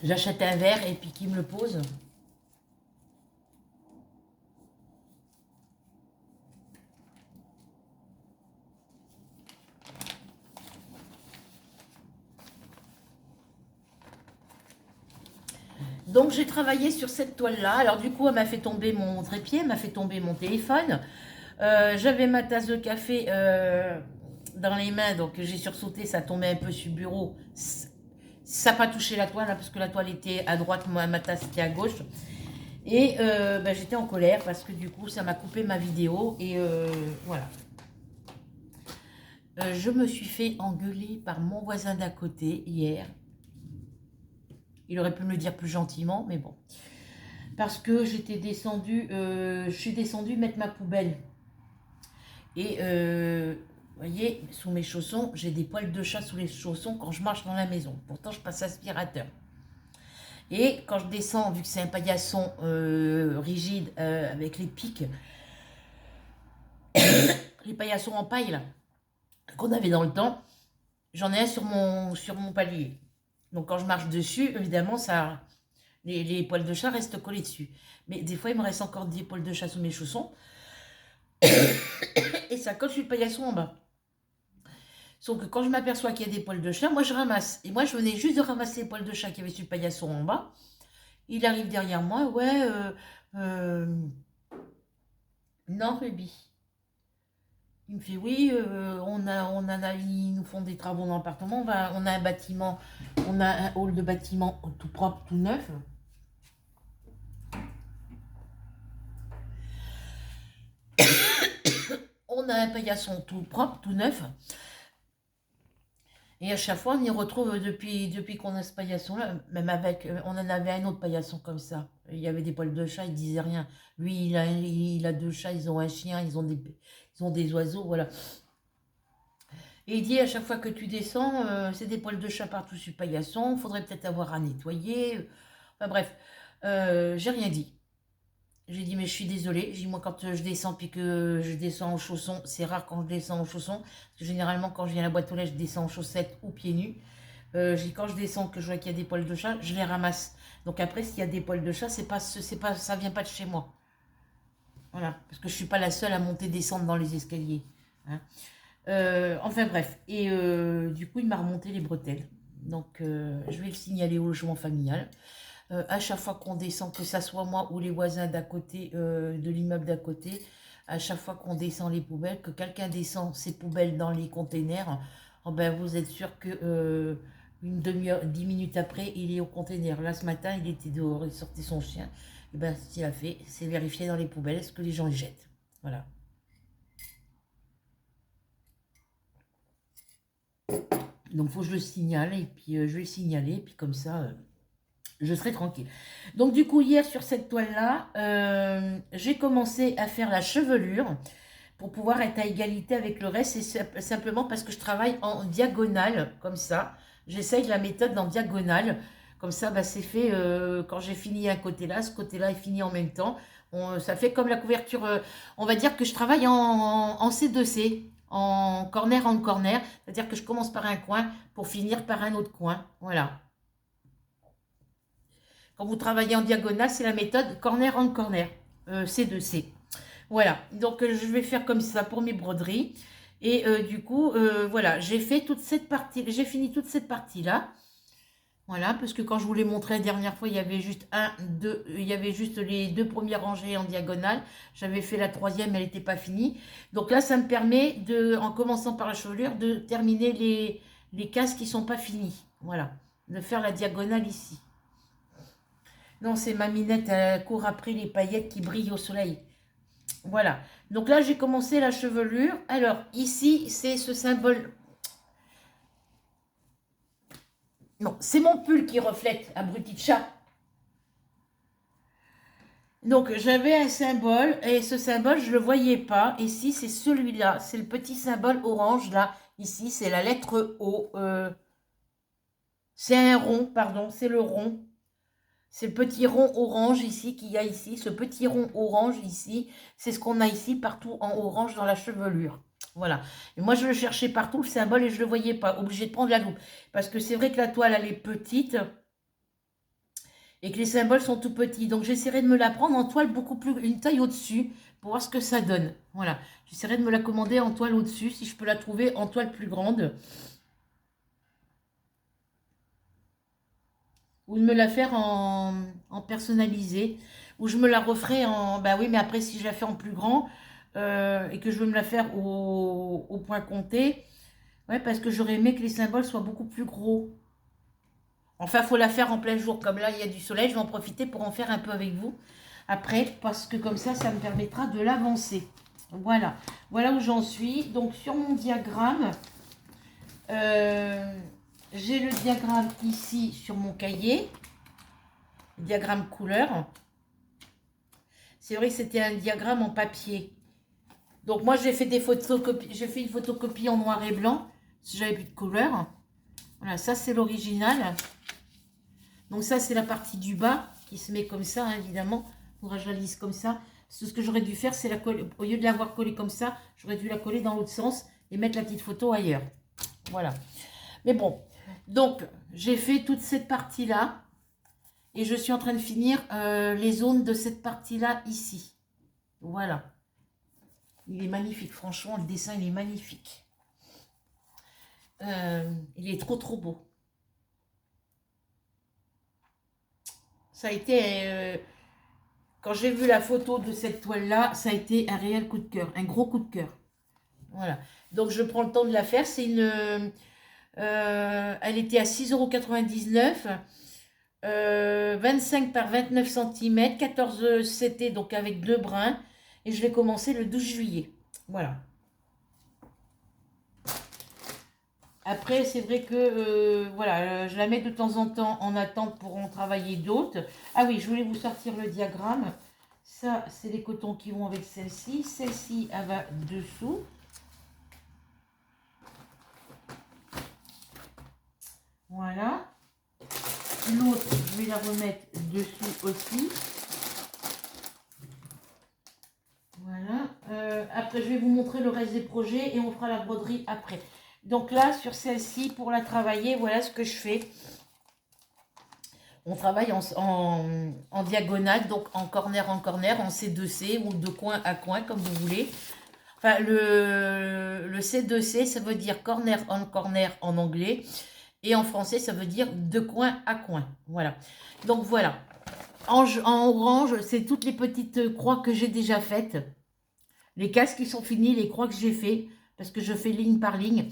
J'achète un verre et puis qui me le pose. Donc j'ai travaillé sur cette toile-là. Alors du coup, elle m'a fait tomber mon trépied, elle m'a fait tomber mon téléphone. J'avais ma tasse de café dans les mains, donc j'ai sursauté, ça tombait un peu sur le bureau. Ça n'a pas touché la toile, hein, parce que la toile était à droite, moi, ma tasse était à gauche. Et ben, j'étais en colère parce que du coup, ça m'a coupé ma vidéo. Et voilà. Je me suis fait engueuler par mon voisin d'à côté hier. Il aurait pu me le dire plus gentiment, mais bon. Parce que j'étais descendue, je suis descendue mettre ma poubelle. Et vous voyez, sous mes chaussons, j'ai des poils de chat sous les chaussons quand je marche dans la maison. Pourtant, je passe aspirateur. Et quand je descends, vu que c'est un paillasson rigide avec les pics, les paillassons en paille là, qu'on avait dans le temps, j'en ai un sur mon palier. Donc quand je marche dessus, évidemment, ça, les poils de chat restent collés dessus. Mais des fois, il me reste encore des poils de chat sous mes chaussons. Et ça colle sur le paillasson en bas. Sauf que quand je m'aperçois qu'il y a des poils de chat, moi je ramasse. Et moi je venais juste de ramasser les poils de chat qui avait sur le paillasson en bas. Il arrive derrière moi, ouais, non Ruby. Il me fait oui, ils nous font des travaux dans l'appartement, on a un bâtiment, on a un hall de bâtiment tout propre, tout neuf. On a un paillasson tout propre, tout neuf. Et à chaque fois, on y retrouve depuis qu'on a ce paillasson-là, même avec, on en avait un autre paillasson comme ça. Il y avait des poils de chat, il disait rien. Lui, il a deux chats, ils ont un chien, ils ont des oiseaux, voilà. Et il dit à chaque fois que tu descends, c'est des poils de chat partout sur le paillasson, faudrait peut-être avoir à nettoyer. Enfin bref, j'ai rien dit. J'ai dit, mais je suis désolée. J'ai dit, moi, quand je descends, puis que je descends en chaussons, c'est rare quand je descends en chaussons. Parce que généralement, quand je viens à la boîte aux lettres, je descends en chaussettes ou pieds nus. J'ai dit, quand je descends, que je vois qu'il y a des poils de chat, je les ramasse. Donc après, s'il y a des poils de chat, ça vient pas de chez moi. Voilà. Parce que je suis pas la seule à monter, descendre dans les escaliers. Hein. Enfin bref. Et du coup, il m'a remonté les bretelles. Donc, je vais le signaler au logement familial. À chaque fois qu'on descend, que ça soit moi ou les voisins d'à côté, de l'immeuble d'à côté, à chaque fois qu'on descend les poubelles, que quelqu'un descend ses poubelles dans les containers, oh ben vous êtes sûr que une demi-heure, 10 minutes après, il est au container. Là, ce matin, il était dehors, il sortait son chien. Et ben, ce qu'il a fait, c'est vérifier dans les poubelles ce que les gens y jettent. Voilà. Donc, il faut que je le signale, et puis je vais le signaler, et puis comme ça, je serai tranquille. Donc du coup, hier, sur cette toile-là, j'ai commencé à faire la chevelure pour pouvoir être à égalité avec le reste. C'est simplement parce que je travaille en diagonale, comme ça. J'essaye la méthode en diagonale. Comme ça, bah, c'est fait quand j'ai fini un côté là, ce côté-là est fini en même temps. Ça fait comme la couverture. On va dire que je travaille en C2C, en corner. C'est-à-dire que je commence par un coin pour finir par un autre coin. Voilà. Quand vous travaillez en diagonale, c'est la méthode corner on corner, C2C. Voilà, donc je vais faire comme ça pour mes broderies. Et du coup, voilà, j'ai fait toute cette partie, j'ai fini toute cette partie-là. Voilà, parce que quand je vous l'ai montré la dernière fois, il y avait juste il y avait juste les deux premières rangées en diagonale. J'avais fait la troisième, elle n'était pas finie. Donc là, ça me permet, en commençant par la chevelure, de terminer les cases qui ne sont pas finies. Voilà, de faire la diagonale ici. Non, c'est ma minette, elle court après les paillettes qui brillent au soleil. Voilà. Donc là, j'ai commencé la chevelure. Alors, ici, c'est ce symbole. Non, c'est mon pull qui reflète, abruti de chat. Donc, j'avais un symbole, et ce symbole, je ne le voyais pas. Ici, c'est celui-là. C'est le petit symbole orange, là. Ici, c'est la lettre O. C'est un rond, pardon, c'est le rond. C'est le petit rond orange ici qu'il y a ici. Ce petit rond orange ici, c'est ce qu'on a ici partout en orange dans la chevelure. Voilà. Et moi, je le cherchais partout, le symbole, et je ne le voyais pas. Obligé de prendre la loupe. Parce que c'est vrai que la toile, elle est petite et que les symboles sont tout petits. Donc, j'essaierai de me la prendre en toile beaucoup plus... une taille au-dessus pour voir ce que ça donne. Voilà. J'essaierai de me la commander en toile au-dessus, si je peux la trouver en toile plus grande. Ou de me la faire en personnalisé, ou je me la referai en... Bah oui, mais après, si je la fais en plus grand, et que je veux me la faire au point compté, ouais, parce que j'aurais aimé que les symboles soient beaucoup plus gros. Enfin, il faut la faire en plein jour, comme là, il y a du soleil, je vais en profiter pour en faire un peu avec vous. Après, parce que comme ça me permettra de l'avancer. Voilà, voilà où j'en suis. Donc, sur mon diagramme, j'ai le diagramme ici sur mon cahier, diagramme couleur. C'est vrai que c'était un diagramme en papier. Donc moi j'ai fait des photocopies, j'ai fait une photocopie en noir et blanc, si j'avais plus de couleur. Voilà, ça c'est l'original. Donc ça c'est la partie du bas qui se met comme ça, hein, évidemment. Il faudra que je la lise comme ça. Ce que j'aurais dû faire, c'est la coller. Au lieu de l'avoir collée comme ça, j'aurais dû la coller dans l'autre sens et mettre la petite photo ailleurs. Voilà. Mais bon, donc j'ai fait toute cette partie-là. Et je suis en train de finir les zones de cette partie-là ici. Voilà. Il est magnifique, franchement, le dessin, il est magnifique. Il est trop, trop beau. Ça a été, quand j'ai vu la photo de cette toile-là, ça a été un réel coup de cœur, un gros coup de cœur. Voilà. Donc, je prends le temps de la faire. C'est une... elle était à 6,99 €. 25 par 29 cm, 14 CT, donc avec 2 brins. Et je vais commencer le 12 juillet. Voilà. Après, c'est vrai que voilà, je la mets de temps en temps en attente pour en travailler d'autres. Ah oui, je voulais vous sortir le diagramme. Ça, c'est les cotons qui vont avec celle-ci. Celle-ci, elle va dessous. Voilà. L'autre, je vais la remettre dessous aussi. Voilà. Après, je vais vous montrer le reste des projets et on fera la broderie après. Donc là, sur celle-ci, pour la travailler, voilà ce que je fais. On travaille en diagonale, donc en corner, en C2C ou de coin à coin, comme vous voulez. Enfin, le C2C, ça veut dire corner en anglais. Et en français, ça veut dire de coin à coin. Voilà. Donc voilà. En orange, c'est toutes les petites croix que j'ai déjà faites. Les cases qui sont finies, les croix que j'ai fait. Parce que je fais ligne par ligne.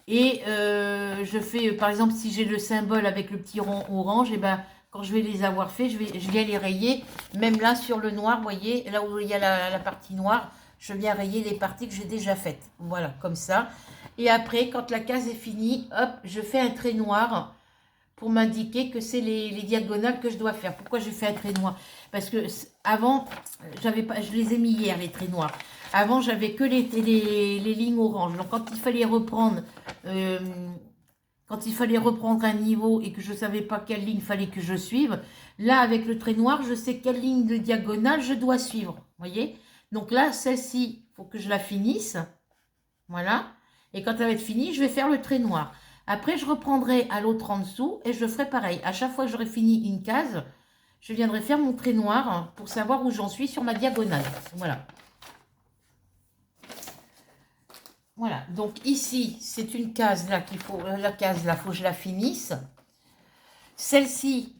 Et je fais, par exemple, si j'ai le symbole avec le petit rond orange, et ben quand je vais les avoir fait, je viens les rayer. Même là, sur le noir, vous voyez, là où il y a la partie noire, je viens rayer les parties que j'ai déjà faites. Voilà, comme ça. Et après, quand la case est finie, hop, je fais un trait noir pour m'indiquer que c'est les diagonales que je dois faire. Pourquoi j'ai fait un trait noir? Parce que avant, j'avais pas, je les ai mis hier, les traits noirs. Avant, j'avais que les lignes oranges. Donc, euh, quand il fallait reprendre un niveau et que je ne savais pas quelle ligne fallait que je suive, là, avec le trait noir, je sais quelle ligne de diagonale je dois suivre. Vous voyez? Donc là, celle-ci, il faut que je la finisse. Voilà. Et quand elle va être finie, je vais faire le trait noir. Après, je reprendrai à l'autre en dessous et je ferai pareil. À chaque fois que j'aurai fini une case, je viendrai faire mon trait noir pour savoir où j'en suis sur ma diagonale. Voilà. Voilà. Donc ici, c'est une case là qu'il faut. La case là, il faut que je la finisse. Celle-ci,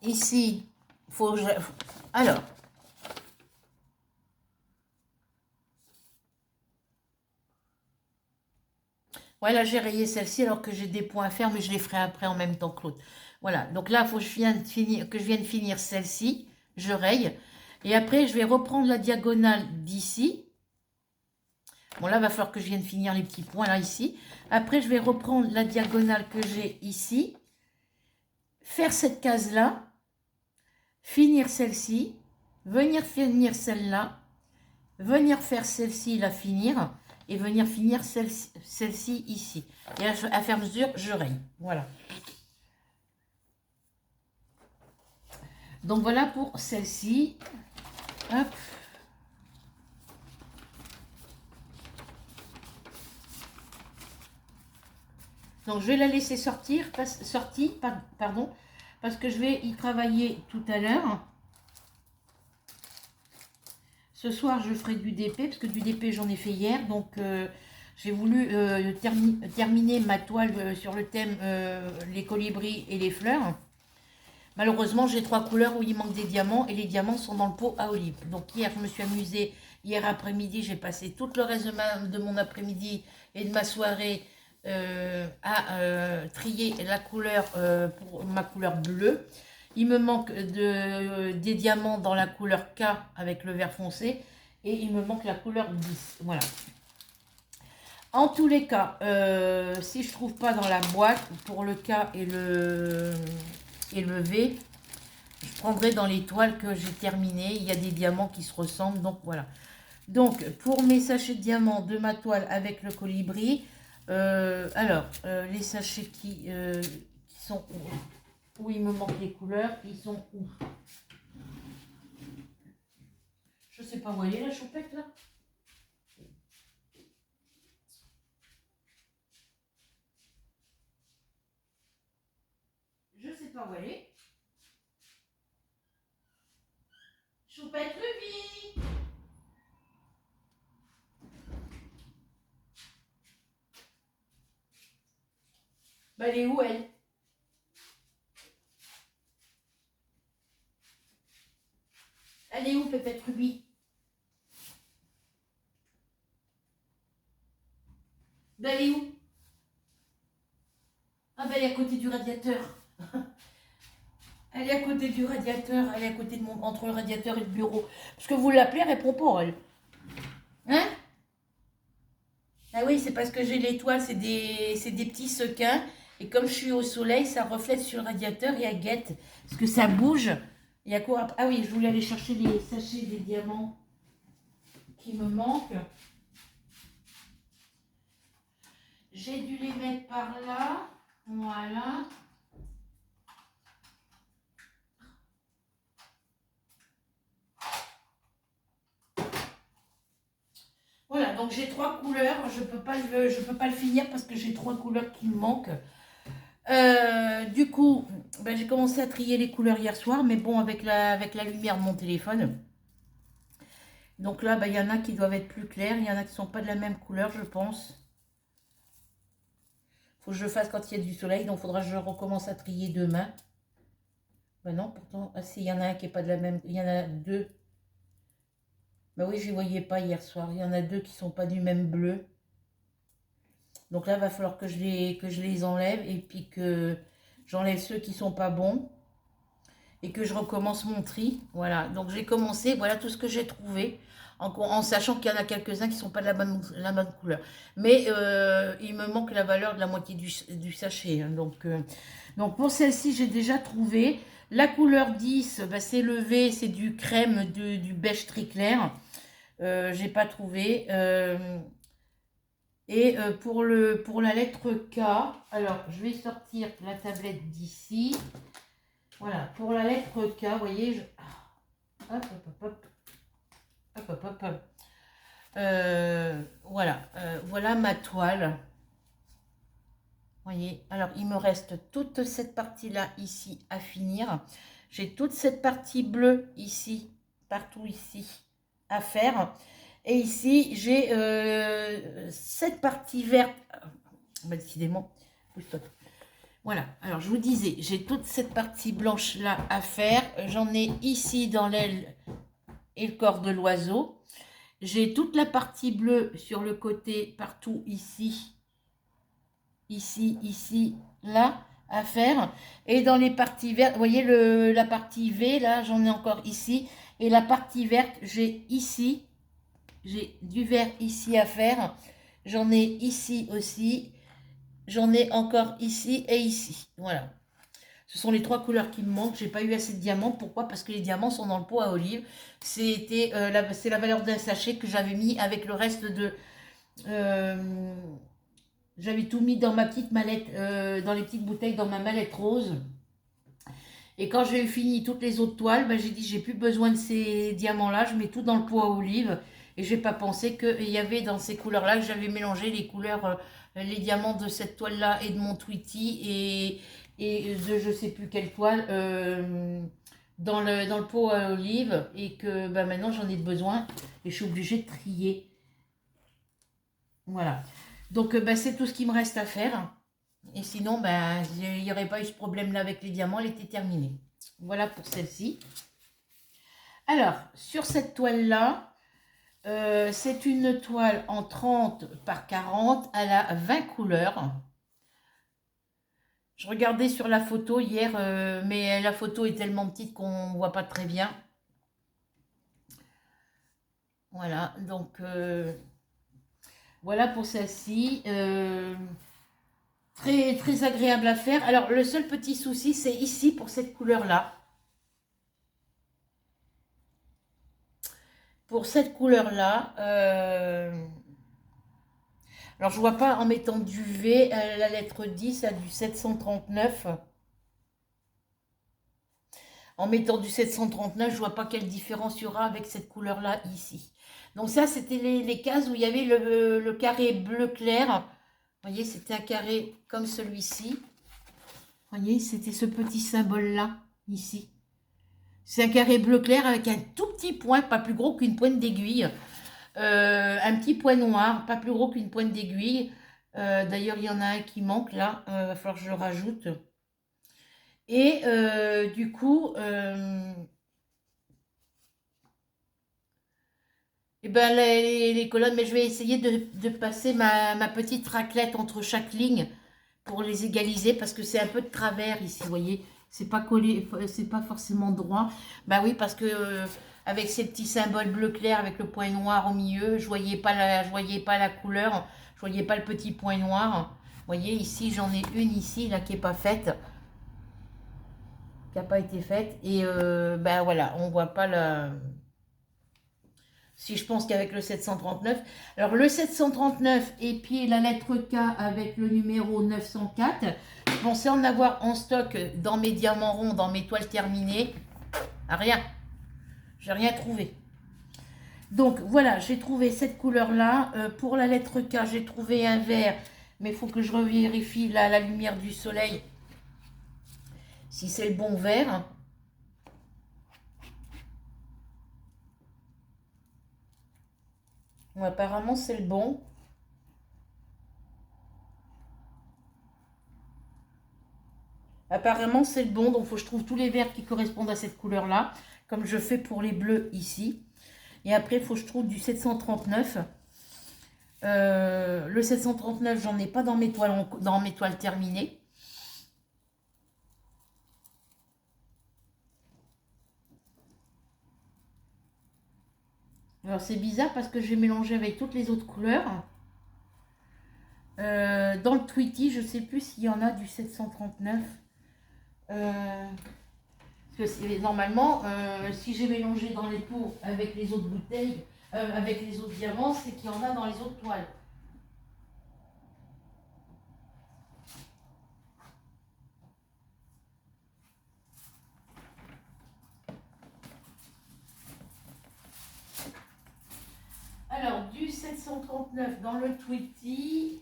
ici, il faut que je... Alors, voilà, j'ai rayé celle-ci alors que j'ai des points à faire, mais je les ferai après en même temps que l'autre. Voilà, donc là, il faut que je vienne finir celle-ci. Je raye. Et après, je vais reprendre la diagonale d'ici. Bon, là, il va falloir que je vienne finir les petits points, là, ici. Après, je vais reprendre la diagonale que j'ai ici. Faire cette case-là. Finir celle-ci. Venir finir celle-là. Venir faire celle-ci, la finir. Et venir finir celle-ci ici. Et à faire mesure, je raye. Voilà. Donc voilà pour celle-ci. Hop. Donc je vais la laisser sortir, pardon, parce que je vais y travailler tout à l'heure. Ce soir, je ferai du DP, parce que du DP, j'en ai fait hier. Donc, j'ai voulu terminer ma toile sur le thème les colibris et les fleurs. Malheureusement, j'ai 3 couleurs où il manque des diamants et les diamants sont dans le pot à olive. Donc, hier, je me suis amusée. Hier après-midi, j'ai passé tout le reste de mon après-midi et de ma soirée à trier la couleur pour ma couleur bleue. Il me manque des diamants dans la couleur K avec le vert foncé. Et il me manque la couleur 10. Voilà. En tous les cas, si je ne trouve pas dans la boîte, pour le K et le V, je prendrai dans les toiles que j'ai terminées. Il y a des diamants qui se ressemblent. Donc voilà. Donc pour mes sachets de diamants de ma toile avec le colibri, les sachets qui sont... Où il me manque les couleurs, ils sont où? Je sais pas où elle est la choupette là. Je sais pas où elle est. Choupette Ruby. Bah elle est où elle? Elle est où Pépette Ruby? Bah elle est où? Ah bah elle est à côté du radiateur. Elle est à côté du radiateur, elle est à côté de entre le radiateur et le bureau. Parce que vous l'appelez, elle répond pas, elle. Hein? Ah oui, c'est parce que j'ai l'étoile, c'est des petits sequins. Et comme je suis au soleil, ça reflète sur le radiateur et à guette. Parce que ça bouge. Il y a quoi? Ah oui, je voulais aller chercher les sachets des diamants qui me manquent. J'ai dû les mettre par là. Voilà. Voilà, donc j'ai 3 couleurs. Je peux pas le finir parce que j'ai 3 couleurs qui me manquent. Du coup, ben, j'ai commencé à trier les couleurs hier soir, mais bon, avec la lumière de mon téléphone. Donc là, ben, il y en a qui doivent être plus clairs, il y en a qui ne sont pas de la même couleur, je pense. Faut que je le fasse quand il y a du soleil, donc il faudra que je recommence à trier demain. Ben non, pourtant, ah si, il y en a un qui n'est pas de la même, il y en a deux. Ben oui, je ne voyais pas hier soir, il y en a deux qui ne sont pas du même bleu. Donc là, il va falloir que je les enlève et puis que j'enlève ceux qui ne sont pas bons. Et que je recommence mon tri. Voilà, donc j'ai commencé, voilà tout ce que j'ai trouvé, en sachant qu'il y en a quelques-uns qui ne sont pas de la bonne couleur. Mais il me manque la valeur de la moitié du sachet. Hein, donc pour celle-ci, j'ai déjà trouvé. La couleur 10, bah, c'est le V, c'est du crème, du beige très clair. J'ai pas trouvé. Pour la lettre K, alors je vais sortir la tablette d'ici. Voilà, pour la lettre K, vous voyez, hop, hop, hop, hop, hop, hop, hop. Voilà, voilà ma toile. Vous voyez, alors il me reste toute cette partie-là ici à finir. J'ai toute cette partie bleue ici, partout ici, à faire. Et ici, j'ai cette partie verte. Bah, décidément, pousse-toi. Voilà, alors je vous disais, j'ai toute cette partie blanche là à faire. J'en ai ici dans l'aile et le corps de l'oiseau. J'ai toute la partie bleue sur le côté, partout ici, ici, là, à faire. Et dans les parties vertes, vous voyez la partie V, là, j'en ai encore ici. Et la partie verte, j'ai ici, j'ai du vert ici à faire. J'en ai ici aussi. J'en ai encore ici et ici. Voilà. Ce sont les 3 couleurs qui me manquent. J'ai pas eu assez de diamants. Pourquoi? Parce que les diamants sont dans le pot à olive. C'est la valeur d'un sachet que j'avais mis avec le reste de... j'avais tout mis dans ma petite mallette, dans les petites bouteilles, dans ma mallette rose. Et quand j'ai fini toutes les autres toiles, ben, j'ai dit j'ai plus besoin de ces diamants-là. Je mets tout dans le pot à olive. Et j'ai pas pensé qu'il y avait dans ces couleurs-là que j'avais mélangé les couleurs... les diamants de cette toile là et de mon Tweety et de je sais plus quelle toile dans le pot à olive et que bah, maintenant j'en ai besoin et je suis obligée de trier. Voilà, donc bah, c'est tout ce qui me reste à faire et sinon bah, il n'y aurait pas eu ce problème là avec les diamants, elle était terminée. Voilà pour celle-ci. Alors sur cette toile là, c'est une toile en 30 par 40, elle a 20 couleurs. Je regardais sur la photo hier, mais la photo est tellement petite qu'on ne voit pas très bien. Voilà, donc voilà pour celle-ci. Très, très agréable à faire. Alors, le seul petit souci, c'est ici pour cette couleur-là. Pour cette couleur-là, alors je vois pas en mettant du V, la lettre 10 a du 739. En mettant du 739, je vois pas quelle différence il y aura avec cette couleur-là ici. Donc ça, c'était les cases où il y avait le carré bleu clair. Vous voyez, c'était un carré comme celui-ci. Vous voyez, c'était ce petit symbole-là, ici. C'est un carré bleu clair avec un tout petit point, pas plus gros qu'une pointe d'aiguille. Un petit point noir, pas plus gros qu'une pointe d'aiguille. D'ailleurs, il y en a un qui manque là. Il va falloir que je le rajoute. Et du coup, et ben les colonnes, mais je vais essayer de passer ma petite raclette entre chaque ligne pour les égaliser parce que c'est un peu de travers ici, vous voyez. C'est pas collé, c'est pas forcément droit. Bah oui, parce que avec ces petits symboles bleu clair avec le point noir au milieu. Je voyais pas la couleur, je voyais pas le petit point noir. Vous voyez ici, j'en ai une ici là qui est pas faite, qui a pas été faite. Et ben voilà, on voit pas la... Si je pense qu'avec le 739, alors le 739 et puis la lettre K avec le numéro 904, je pensais en avoir en stock dans mes diamants ronds, dans mes toiles terminées. Rien, j'ai rien trouvé. Donc voilà, j'ai trouvé cette couleur-là. Pour la lettre K, j'ai trouvé un vert, mais il faut que je revérifie là, la lumière du soleil, si c'est le bon vert. Bon, apparemment, c'est le bon. Apparemment, c'est le bon. Donc, il faut que je trouve tous les verts qui correspondent à cette couleur-là, comme je fais pour les bleus ici. Et après, il faut que je trouve du 739. Le 739, j'en ai pas dans mes toiles terminées. Alors, c'est bizarre parce que j'ai mélangé avec toutes les autres couleurs. Dans le Tweety, je ne sais plus s'il y en a du 739. Parce que normalement, si j'ai mélangé dans les pots avec les autres bouteilles, avec les autres diamants, c'est qu'il y en a dans les autres toiles. Alors, du 739 dans le Tweety,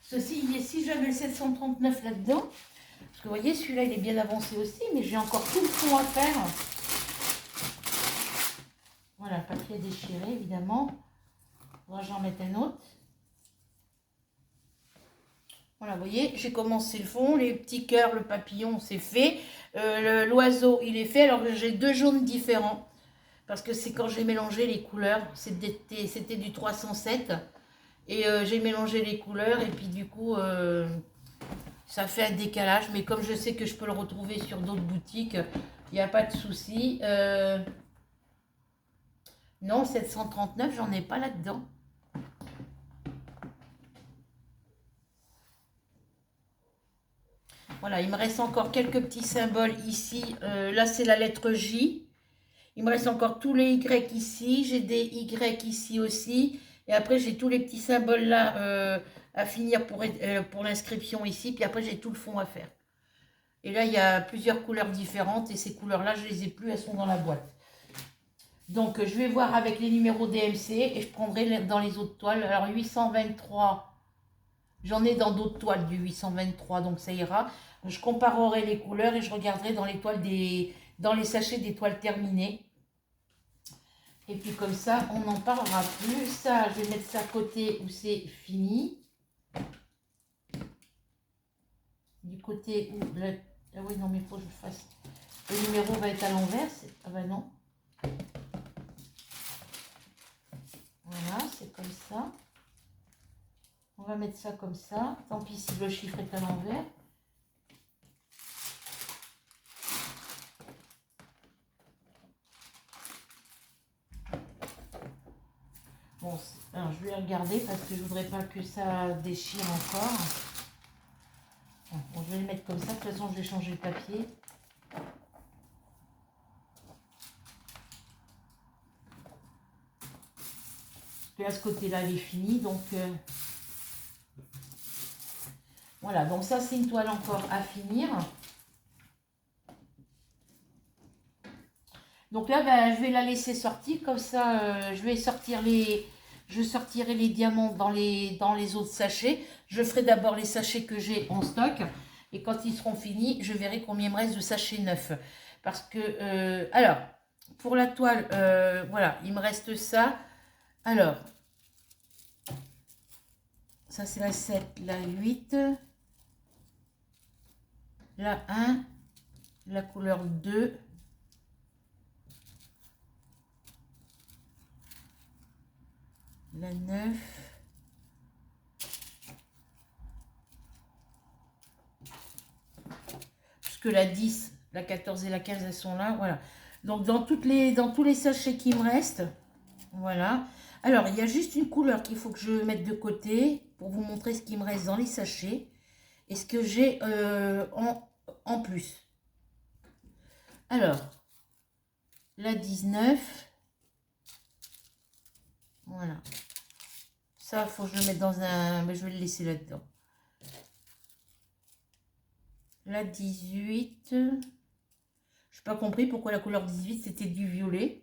si j'avais le 739 là-dedans, parce que vous voyez, celui-là, il est bien avancé aussi, mais j'ai encore tout le fond à faire. Voilà, le papier déchiré, évidemment. Moi, j'en mettre un autre. Voilà, vous voyez, j'ai commencé le fond, les petits cœurs, le papillon, c'est fait. L'oiseau, il est fait. Alors, j'ai deux jaunes différents. Parce que c'est quand j'ai mélangé les couleurs. C'était du 307. Et j'ai mélangé les couleurs. Et puis, du coup, ça fait un décalage. Mais comme je sais que je peux le retrouver sur d'autres boutiques, il n'y a pas de souci. Non, 739, j'en ai pas là-dedans. Voilà, il me reste encore quelques petits symboles ici. Là, c'est la lettre J. Il me reste encore tous les Y ici. J'ai des Y ici aussi. Et après, j'ai tous les petits symboles là à finir pour l'inscription ici. Puis après, j'ai tout le fond à faire. Et là, il y a plusieurs couleurs différentes. Et ces couleurs-là, je ne les ai plus. Elles sont dans la boîte. Donc, je vais voir avec les numéros DMC. Et je prendrai dans les autres toiles. Alors, 823... J'en ai dans d'autres toiles du 823, donc ça ira. Je comparerai les couleurs et je regarderai dans dans les sachets des toiles terminées. Et puis comme ça, on n'en parlera plus. Ça, je vais mettre ça à côté où c'est fini. Du côté où... Ah oui, non, mais il faut que je fasse... Le numéro va être à l'envers. Ah ben non. Voilà, c'est comme ça. On va mettre ça comme ça. Tant pis si le chiffre est à l'envers. Bon, alors je vais regarder parce que je voudrais pas que ça déchire encore. Bon, je vais le mettre comme ça. De toute façon, je vais changer le papier. Parce que là, ce côté-là, il est fini. Donc, voilà. Donc, ça, c'est une toile encore à finir. Donc là, ben, je vais la laisser sortir. Comme ça, je sortirai les diamants dans les autres sachets. Je ferai d'abord les sachets que j'ai en stock. Et quand ils seront finis, je verrai combien il me reste de sachets neufs. Parce que, alors, pour la toile, voilà, il me reste ça. Alors, ça c'est la 7, la 8, la 1, la couleur 2. La 9. Puisque la 10, la 14 et la 15, elles sont là. Voilà. Donc, dans tous les sachets qui me restent, voilà. Alors, il y a juste une couleur qu'il faut que je mette de côté pour vous montrer ce qui me reste dans les sachets et ce que j'ai en plus. Alors, la 19. Voilà. Ça, il faut que je le mette dans un... Mais je vais le laisser là-dedans. La 18. Je n'ai pas compris pourquoi la couleur 18, c'était du violet.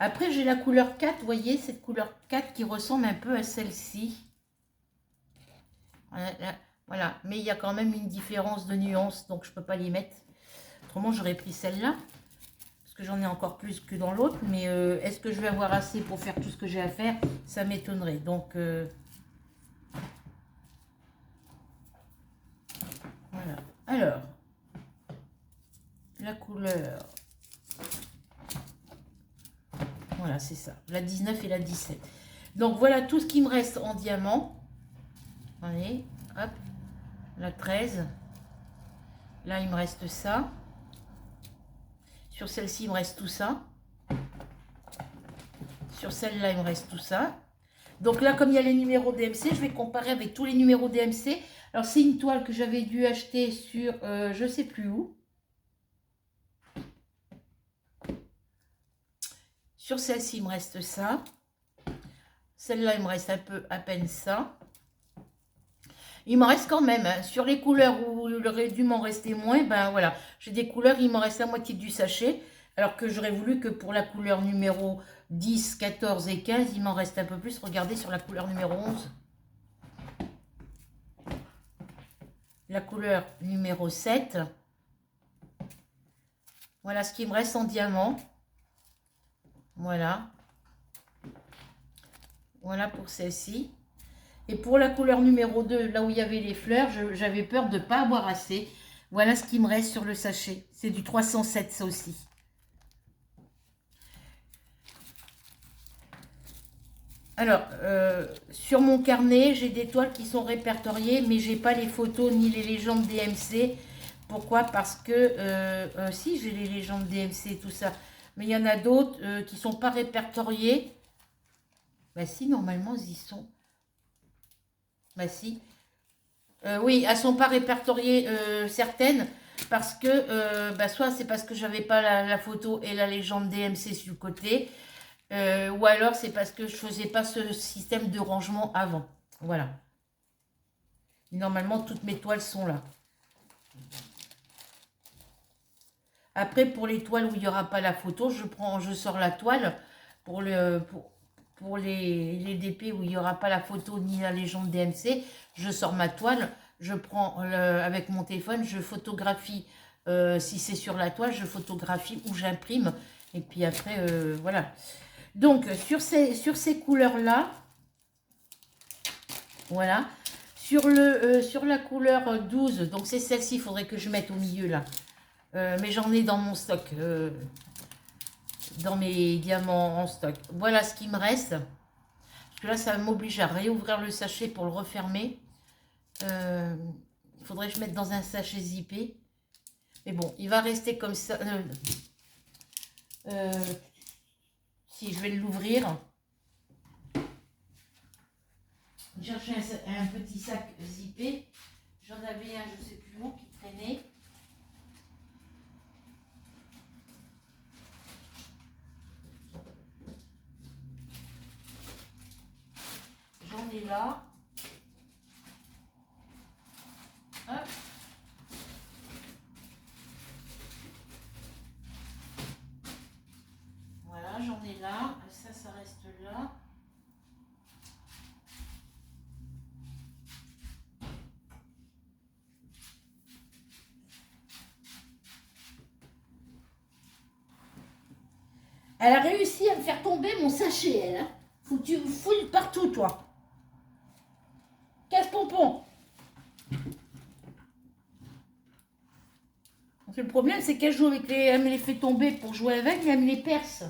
Après, j'ai la couleur 4, vous voyez, cette couleur 4 qui ressemble un peu à celle-ci. Voilà, mais il y a quand même une différence de nuance, donc je ne peux pas les mettre. Autrement, j'aurais pris celle-là, parce que j'en ai encore plus que dans l'autre. Mais est-ce que je vais avoir assez pour faire tout ce que j'ai à faire? Ça m'étonnerait. Donc, voilà. Alors, la couleur... Voilà, c'est ça. La 19 et la 17. Donc, voilà tout ce qui me reste en diamant. Allez, hop. La 13. Là, il me reste ça. Sur celle-ci, il me reste tout ça. Sur celle-là, il me reste tout ça. Donc là, comme il y a les numéros DMC, je vais comparer avec tous les numéros DMC. Alors, c'est une toile que j'avais dû acheter sur je ne sais plus où. Sur celle-ci, il me reste ça. Celle-là, il me reste un peu à peine ça. Il m'en reste quand même. Hein. Sur les couleurs où il aurait dû m'en rester moins, ben voilà. J'ai des couleurs, il m'en reste la moitié du sachet. Alors que j'aurais voulu que pour la couleur numéro 10, 14 et 15, il m'en reste un peu plus. Regardez sur la couleur numéro 11. La couleur numéro 7. Voilà ce qui me reste en diamant. Voilà. Voilà pour celle-ci. Et pour la couleur numéro 2, là où il y avait les fleurs, j'avais peur de ne pas avoir assez. Voilà ce qui me reste sur le sachet. C'est du 307, ça aussi. Alors, sur mon carnet, j'ai des toiles qui sont répertoriées, mais j'ai pas les photos ni les légendes DMC. Pourquoi? Parce que, si, j'ai les légendes DMC et tout ça. Mais il y en a d'autres qui ne sont pas répertoriées. Bah si, normalement, ils y sont. Bah si. Oui, elles ne sont pas répertoriées certaines. Parce que, bah, soit c'est parce que j'avais pas la photo et la légende DMC sur le côté. Ou alors c'est parce que je faisais pas ce système de rangement avant. Voilà. Normalement, toutes mes toiles sont là. Après, pour les toiles où il n'y aura pas la photo, je sors la toile. Pour les DP où il n'y aura pas la photo ni la légende DMC, je sors ma toile. Je prends avec mon téléphone, je photographie. Si c'est sur la toile, je photographie ou j'imprime. Et puis après, voilà. Donc, sur ces couleurs-là, voilà. Sur la couleur 12, donc c'est celle-ci, il faudrait que je mette au milieu là. Mais j'en ai dans mon stock, dans mes diamants en stock. Voilà ce qui me reste. Parce que là, ça m'oblige à réouvrir le sachet pour le refermer. Il faudrait que je mette dans un sachet zippé. Mais bon, il va rester comme ça. Si je vais l'ouvrir. J'ai cherché un petit sac zippé. J'en avais un, je ne sais plus où, qui traînait. J'en ai là. Hop. Voilà, j'en ai là. Ça reste là. Elle a réussi à me faire tomber mon sachet, elle. Hein. Faut que tu fouilles partout, toi. Casse-pompon. Le problème, c'est qu'elle joue avec elle me les fait tomber pour jouer avec, et elle me les perce.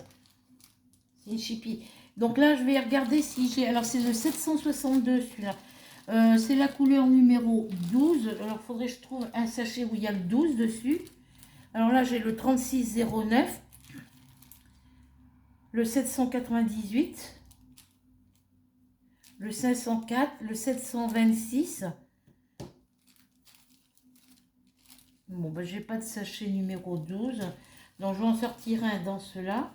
C'est une chipie. Donc là, je vais regarder si j'ai... Alors, c'est le 762, celui-là. C'est la couleur numéro 12. Alors, il faudrait que je trouve un sachet où il y a le 12 dessus. Alors là, j'ai le 3609, le 798, le 504, le 726. Bon, ben, j'ai pas de sachet numéro 12. Donc, je vais en sortir un dans cela.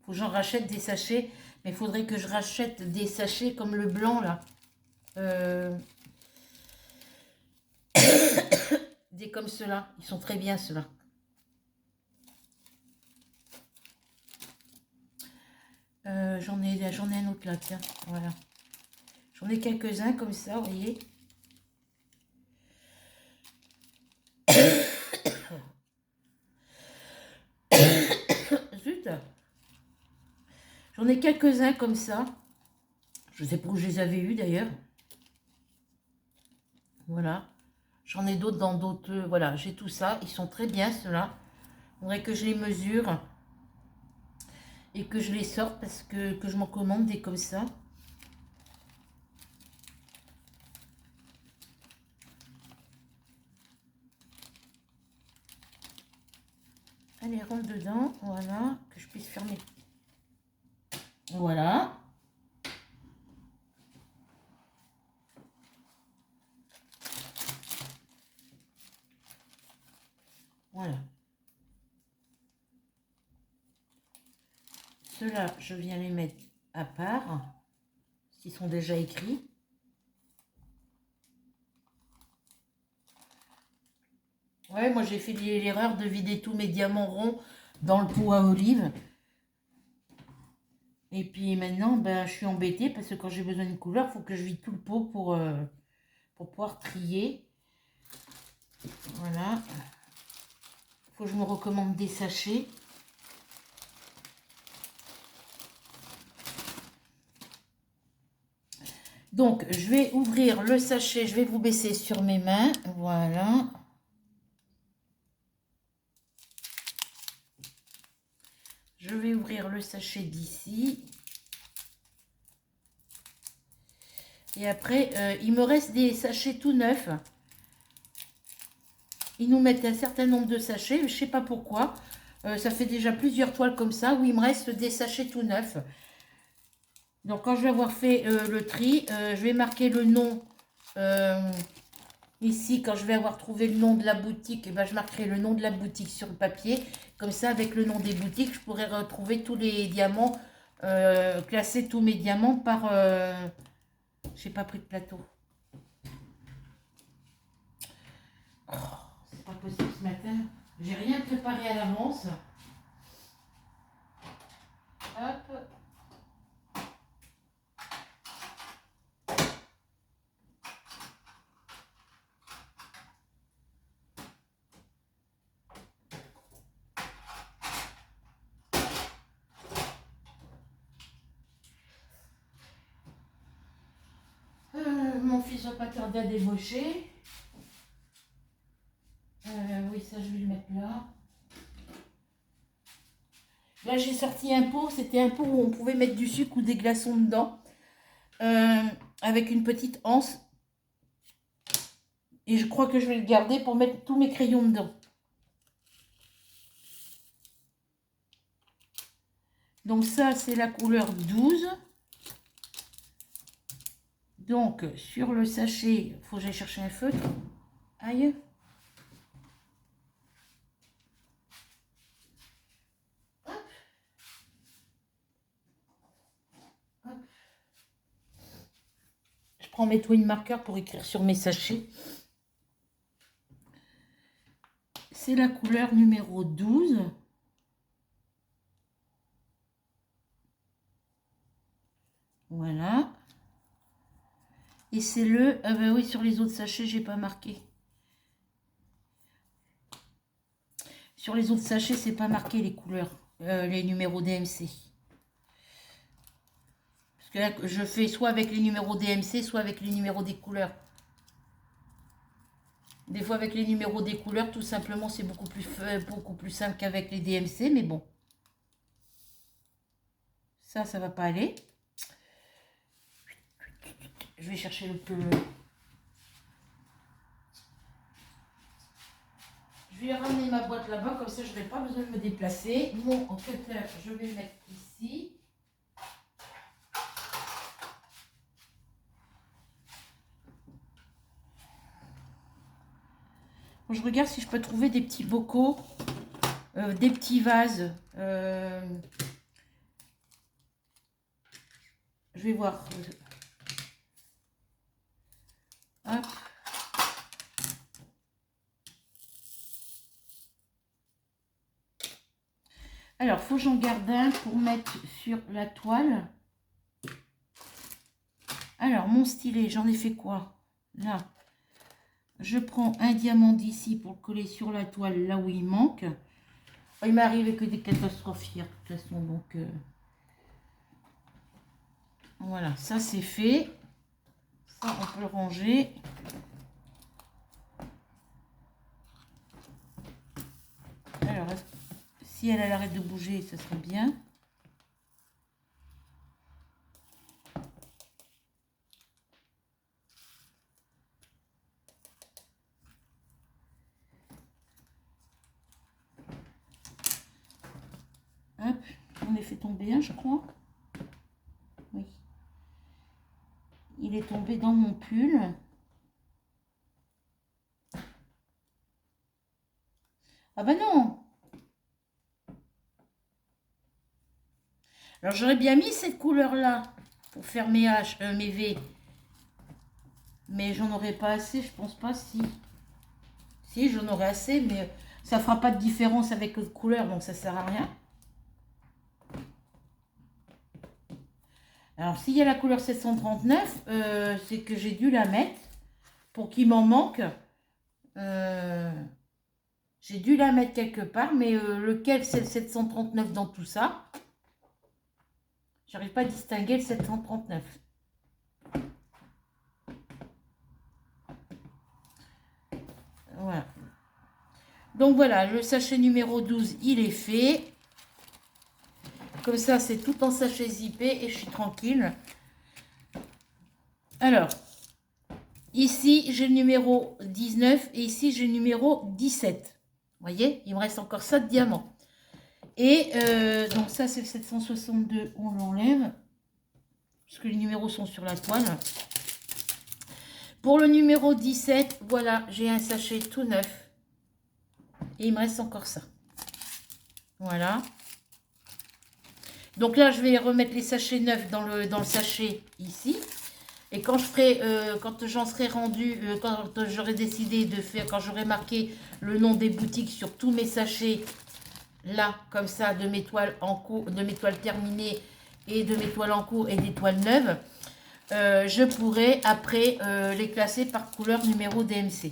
Faut que j'en rachète des sachets. Mais il faudrait que je rachète des sachets comme le blanc, là. Des comme ceux-là. Ils sont très bien, ceux-là. J'en ai un autre là, tiens. Voilà. J'en ai quelques-uns comme ça, vous voyez. Zut. J'en ai quelques-uns comme ça. Je ne sais pas où je les avais eus d'ailleurs. Voilà. J'en ai d'autres dans d'autres. Voilà, j'ai tout ça. Ils sont très bien ceux-là. Il faudrait que je les mesure et que je les sorte parce que je m'en commande des comme ça. Allez, rentre dedans. Voilà. Que je puisse fermer. Voilà. Voilà. Ceux-là, je viens les mettre à part. S'ils sont déjà écrits. Ouais, moi j'ai fait l'erreur de vider tous mes diamants ronds dans le pot à olive. Et puis maintenant, ben, je suis embêtée parce que quand j'ai besoin de couleur, il faut que je vide tout le pot pour pouvoir trier. Voilà. Il faut que je me recommande des sachets. Donc, je vais ouvrir le sachet. Je vais vous baisser sur mes mains. Voilà. Je vais ouvrir le sachet d'ici. Et après, il me reste des sachets tout neufs. Ils nous mettent un certain nombre de sachets. Je ne sais pas pourquoi. Ça fait déjà plusieurs toiles comme ça où il me reste des sachets tout neufs. Donc, quand je vais avoir fait le tri, je vais marquer le nom. Ici, quand je vais avoir trouvé le nom de la boutique, eh ben, je marquerai le nom de la boutique sur le papier. Comme ça, avec le nom des boutiques, je pourrai retrouver tous les diamants, classer tous mes diamants par... j'ai pas pris de plateau. Oh, c'est pas possible ce matin. J'ai rien préparé à l'avance. Hop. Mon fils va pas tarder à débaucher. Oui, ça je vais le mettre là. Là j'ai sorti un pot, c'était un pot où on pouvait mettre du sucre ou des glaçons dedans. Avec une petite anse. Et je crois que je vais le garder pour mettre tous mes crayons dedans. Donc ça c'est la couleur 12. Donc sur le sachet, il faut que j'aille chercher un feutre. Aïe. Je prends mes twin marqueurs pour écrire sur mes sachets. C'est la couleur numéro 12. Voilà. Et c'est le... Ah ben oui, sur les autres sachets, j'ai pas marqué. Sur les autres sachets, c'est pas marqué les couleurs, les numéros DMC. Parce que là, je fais soit avec les numéros DMC, soit avec les numéros des couleurs. Des fois, avec les numéros des couleurs, tout simplement, c'est beaucoup plus simple qu'avec les DMC, mais bon. Ça va pas aller. je vais chercher le peu. Je vais ramener ma boîte là-bas, comme ça je n'aurai pas besoin de me déplacer. Mon cutter, je vais le mettre ici. Je regarde si je peux trouver des petits bocaux, des petits vases. Je vais voir. Hop. Alors, faut que j'en garde un pour mettre sur la toile. Alors, mon stylet, j'en ai fait quoi? Là, je prends un diamant d'ici pour le coller sur la toile, là où il manque. Il m'est arrivé que des catastrophes hier, de toute façon, donc... Voilà, ça c'est fait. Ça, on peut le ranger. Alors, si elle arrête de bouger, ça serait bien. Hop, on est fait tomber un, je crois. Oui. Il est tombé dans mon pull. Ah bah non! Alors j'aurais bien mis cette couleur-là pour faire mes H, mes V. Mais j'en aurais pas assez, je pense pas, si. Si, j'en aurais assez, mais ça fera pas de différence avec l'autre couleur, donc ça sert à rien. Alors, s'il y a la couleur 739, c'est que j'ai dû la mettre pour qu'il m'en manque. J'ai dû la mettre quelque part, mais lequel c'est le 739 dans tout ça? J'arrive pas à distinguer le 739. Voilà. Donc voilà, le sachet numéro 12, il est fait. Comme ça, c'est tout en sachet zippé et je suis tranquille. Alors, ici, j'ai le numéro 19 et ici, j'ai le numéro 17. Vous voyez, il me reste encore ça de diamants. Et donc ça, c'est le 762, on l'enlève. Parce que les numéros sont sur la toile. Pour le numéro 17, voilà, j'ai un sachet tout neuf. Et il me reste encore ça. Voilà. Donc là, je vais remettre les sachets neufs dans le sachet ici. Et quand je ferai, quand j'en serai rendu, quand j'aurai décidé de faire, quand j'aurai marqué le nom des boutiques sur tous mes sachets, là, comme ça, de mes toiles en cours, de mes toiles terminées et de mes toiles en cours et des toiles neuves, je pourrai après les classer par couleur numéro DMC.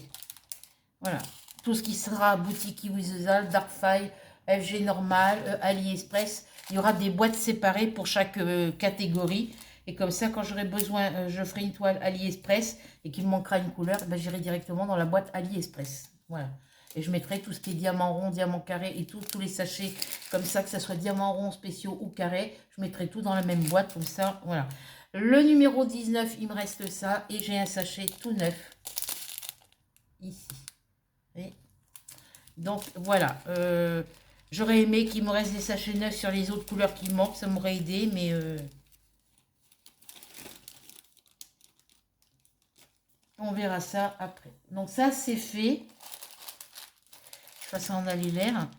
Voilà. Tout ce qui sera boutique Iwizal, Darkfile, FG Normal, AliExpress. Il y aura des boîtes séparées pour chaque catégorie. Et comme ça, quand j'aurai besoin, je ferai une toile AliExpress et qu'il me manquera une couleur, ben, j'irai directement dans la boîte AliExpress. Voilà. Et je mettrai tout ce qui est diamant rond, diamant carré et tout, tous les sachets comme ça, que ce soit diamant rond, spéciaux ou carré. Je mettrai tout dans la même boîte comme ça. Voilà. Le numéro 19, il me reste ça. Et j'ai un sachet tout neuf. Ici. Et donc voilà. J'aurais aimé qu'il me reste des sachets neufs sur les autres couleurs qui manquent. Ça m'aurait aidé, mais... on verra ça après. Donc ça, c'est fait. Je passe ça en l'air.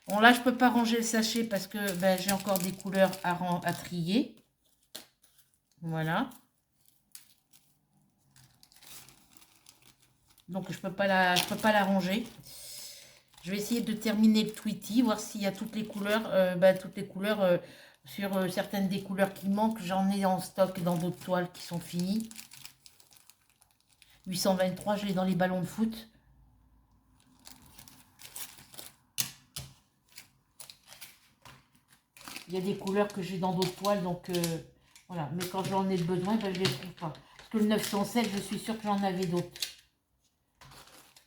Bon, là, je peux pas ranger le sachet parce que ben, j'ai encore des couleurs à trier. Voilà. Donc, je peux pas la ranger. Je vais essayer de terminer le Tweety, voir s'il y a toutes les couleurs. Sur certaines des couleurs qui manquent. J'en ai en stock dans d'autres toiles qui sont finies. 823, je l'ai dans les ballons de foot. Il y a des couleurs que j'ai dans d'autres toiles, donc voilà. Mais quand j'en ai besoin, ben, je ne les trouve pas. Parce que le 907, je suis sûre que j'en avais d'autres.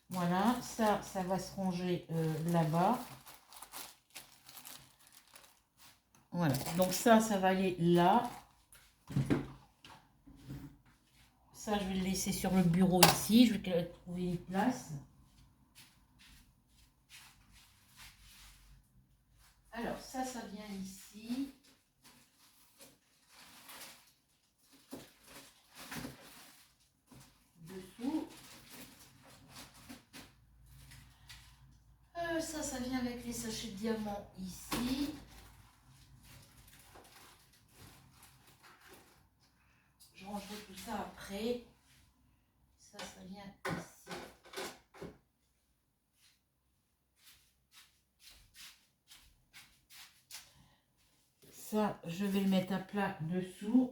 Voilà, ça va se ranger là-bas. Voilà, donc ça va aller là. Ça, je vais le laisser sur le bureau ici. Je vais trouver une place. Alors, ça vient ici. Dessous. Ça vient avec les sachets de diamants ici. Je rangerai tout ça après. Ça vient ici. Ça, je vais le mettre à plat dessous.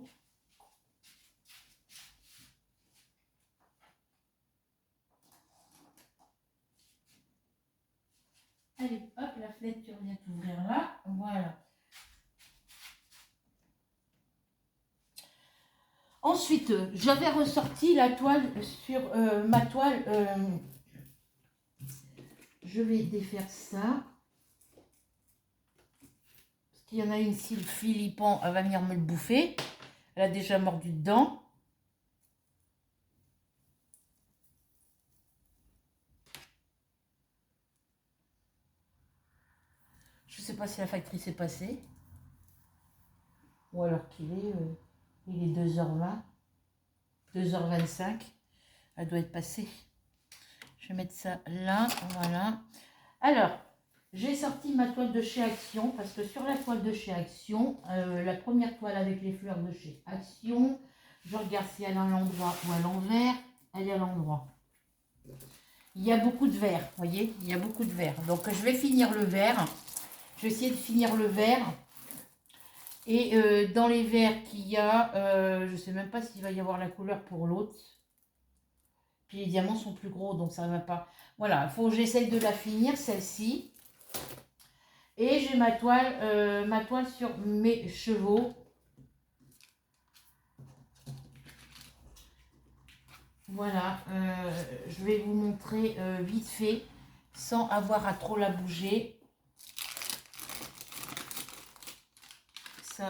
Allez, hop, la fenêtre, tu reviens t'ouvrir là. Voilà. Ensuite, j'avais ressorti la toile sur ma toile. Je vais défaire ça. Parce qu'il y en a une, si le fil y pend, elle va venir me le bouffer. Elle a déjà mordu dedans. Je ne sais pas si la factrice est passée. Ou alors il est 2h20. 2h25. Elle doit être passée. Je vais mettre ça là. Voilà. Alors, j'ai sorti ma toile de chez Action. Parce que sur la toile de chez Action, la première toile avec les fleurs de chez Action, je regarde si elle est à l'endroit ou à l'envers. Elle est à l'endroit. Il y a beaucoup de vert, vous voyez, il y a beaucoup de vert. Donc, je vais finir le vert. Je vais essayer de finir le vert. Et dans les verts qu'il y a, je ne sais même pas s'il va y avoir la couleur pour l'autre. Puis les diamants sont plus gros, donc ça ne va pas. Voilà, il faut que j'essaye de la finir, celle-ci. Et j'ai ma toile sur mes chevaux. Voilà, je vais vous montrer vite fait, sans avoir à trop la bouger.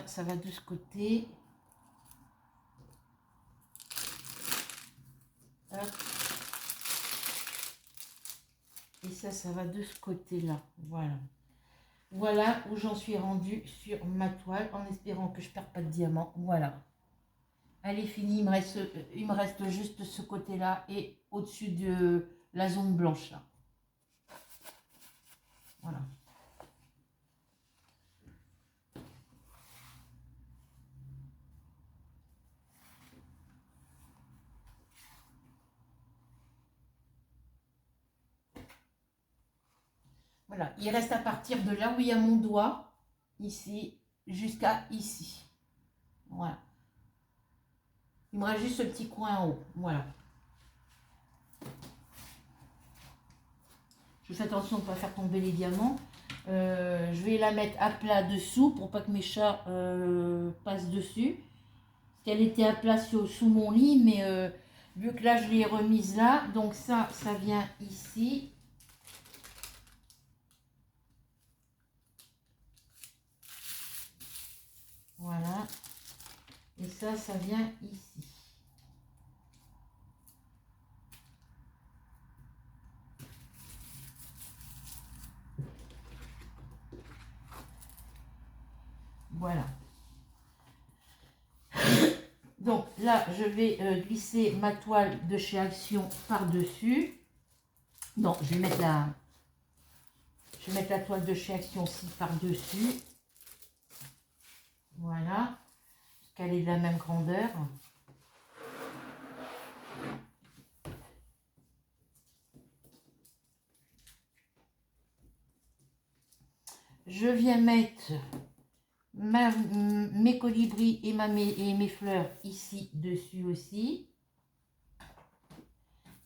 Ça va de ce côté. Hop. Et ça va de ce côté-là. Voilà. Voilà où j'en suis rendue sur ma toile, en espérant que je ne perds pas de diamant. Voilà. Elle est finie, il me reste juste ce côté-là et au-dessus de la zone blanche là. Voilà. Voilà, il reste à partir de là où il y a mon doigt, ici, jusqu'à ici. Voilà. Il me reste juste ce petit coin en haut. Voilà. Je fais attention de ne pas faire tomber les diamants. Je vais la mettre à plat dessous pour pas que mes chats passent dessus. Parce qu'elle était à plat sous mon lit, mais vu que là je l'ai remise là, donc ça vient ici. Voilà. Et ça vient ici. Voilà. Donc là, je vais glisser ma toile de chez Action par-dessus. Non, je vais mettre la toile de chez Action aussi par-dessus. Voilà. Parce qu'elle est de la même grandeur. Je viens mettre mes colibris et mes fleurs ici dessus aussi.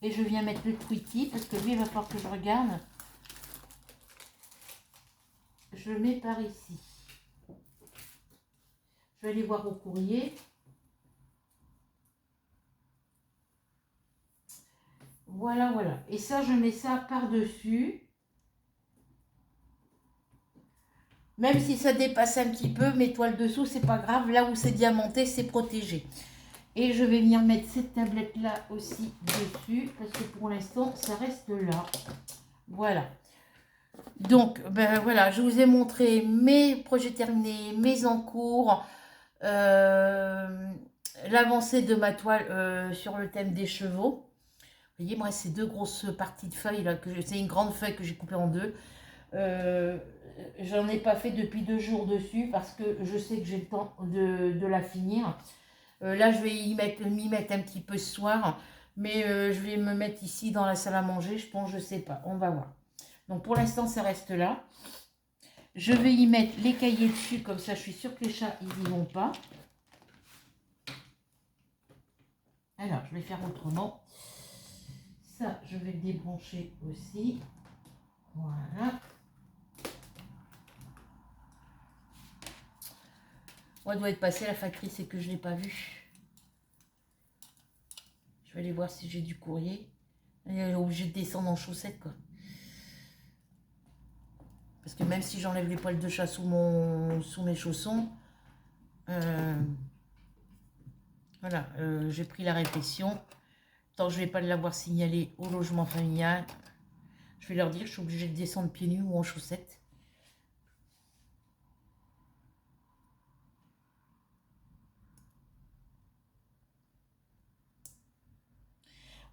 Et je viens mettre le Tweety parce que lui, il va falloir que je regarde. Je le mets par ici. Je vais aller voir au courrier. Voilà, voilà. Et ça, je mets ça par-dessus. Même si ça dépasse un petit peu, mes toiles dessous, c'est pas grave. Là où c'est diamanté, c'est protégé. Et je vais venir mettre cette tablette-là aussi dessus, parce que pour l'instant, ça reste là. Voilà. Donc, ben voilà, je vous ai montré mes projets terminés, mes en cours, l'avancée de ma toile sur le thème des chevaux. Vous voyez, moi, ces deux grosses parties de feuilles, là, c'est une grande feuille que j'ai coupée en deux. J'en ai pas fait depuis 2 jours dessus, parce que je sais que j'ai le temps de la finir. Là, je vais m'y mettre un petit peu ce soir, mais je vais me mettre ici dans la salle à manger, je pense, je sais pas, on va voir. Donc pour l'instant, ça reste là. Je vais y mettre les cahiers dessus, comme ça je suis sûre que les chats, ils n'y vont pas. Alors, je vais faire autrement. Ça, je vais le débrancher aussi. Voilà. Moi, doit être passé la factrice et que je ne l'ai pas vue. Je vais aller voir si j'ai du courrier. Elle est obligée de descendre en chaussettes, quoi. Parce que même si j'enlève les poils de chat sous mes chaussons, voilà, j'ai pris la réflexion. Tant que je ne vais pas l'avoir signalé au logement familial, je vais leur dire que je suis obligée de descendre pieds nus ou en chaussettes.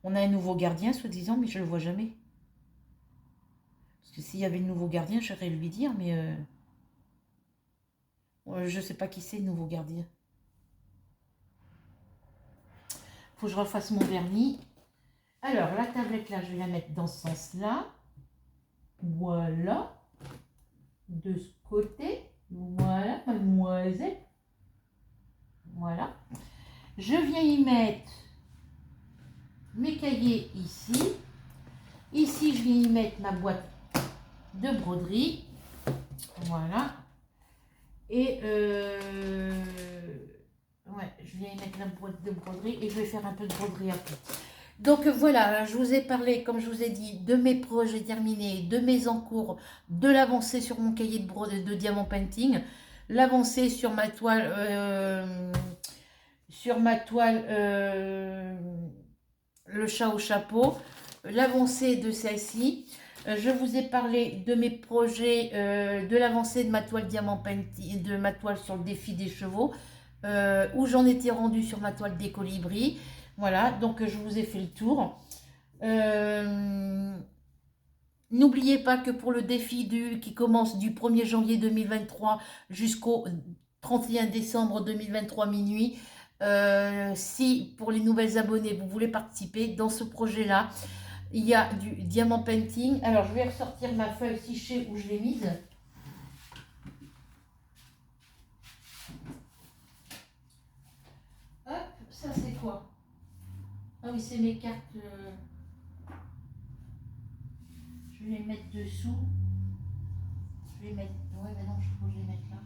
On a un nouveau gardien, soi-disant, mais je ne le vois jamais. Parce que s'il y avait le nouveau gardien, j'aurais lui dire, mais je ne sais pas qui c'est le nouveau gardien. Faut que je refasse mon vernis. Alors, la tablette là, je vais la mettre dans ce sens-là. Voilà. De ce côté. Voilà, mademoiselle. Voilà. Je viens y mettre mes cahiers ici. Ici, je viens y mettre ma boîte de broderie. Voilà. Et ouais, je viens y mettre la boîte de broderie et je vais faire un peu de broderie après. Donc voilà, je vous ai parlé, comme je vous ai dit, de mes projets terminés, de mes en cours, de l'avancée sur mon cahier de diamant painting, l'avancée sur ma toile, le chat au chapeau, l'avancée de celle-ci. Je vous ai parlé de mes projets, de l'avancée de ma toile diamant painting, de ma toile sur le défi des chevaux, où j'en étais rendue sur ma toile des colibris. Voilà, donc je vous ai fait le tour. N'oubliez pas que pour le défi qui commence du 1er janvier 2023 jusqu'au 31 décembre 2023 minuit, si pour les nouvelles abonnés vous voulez participer dans ce projet-là, il y a du diamant painting. Alors je vais ressortir ma feuille si je sais où je l'ai mise. Hop, ça c'est quoi? Ah oui, c'est mes cartes. Je vais les mettre dessous. Je vais les mettre. Ouais, mais non, je crois que je vais les mettre là.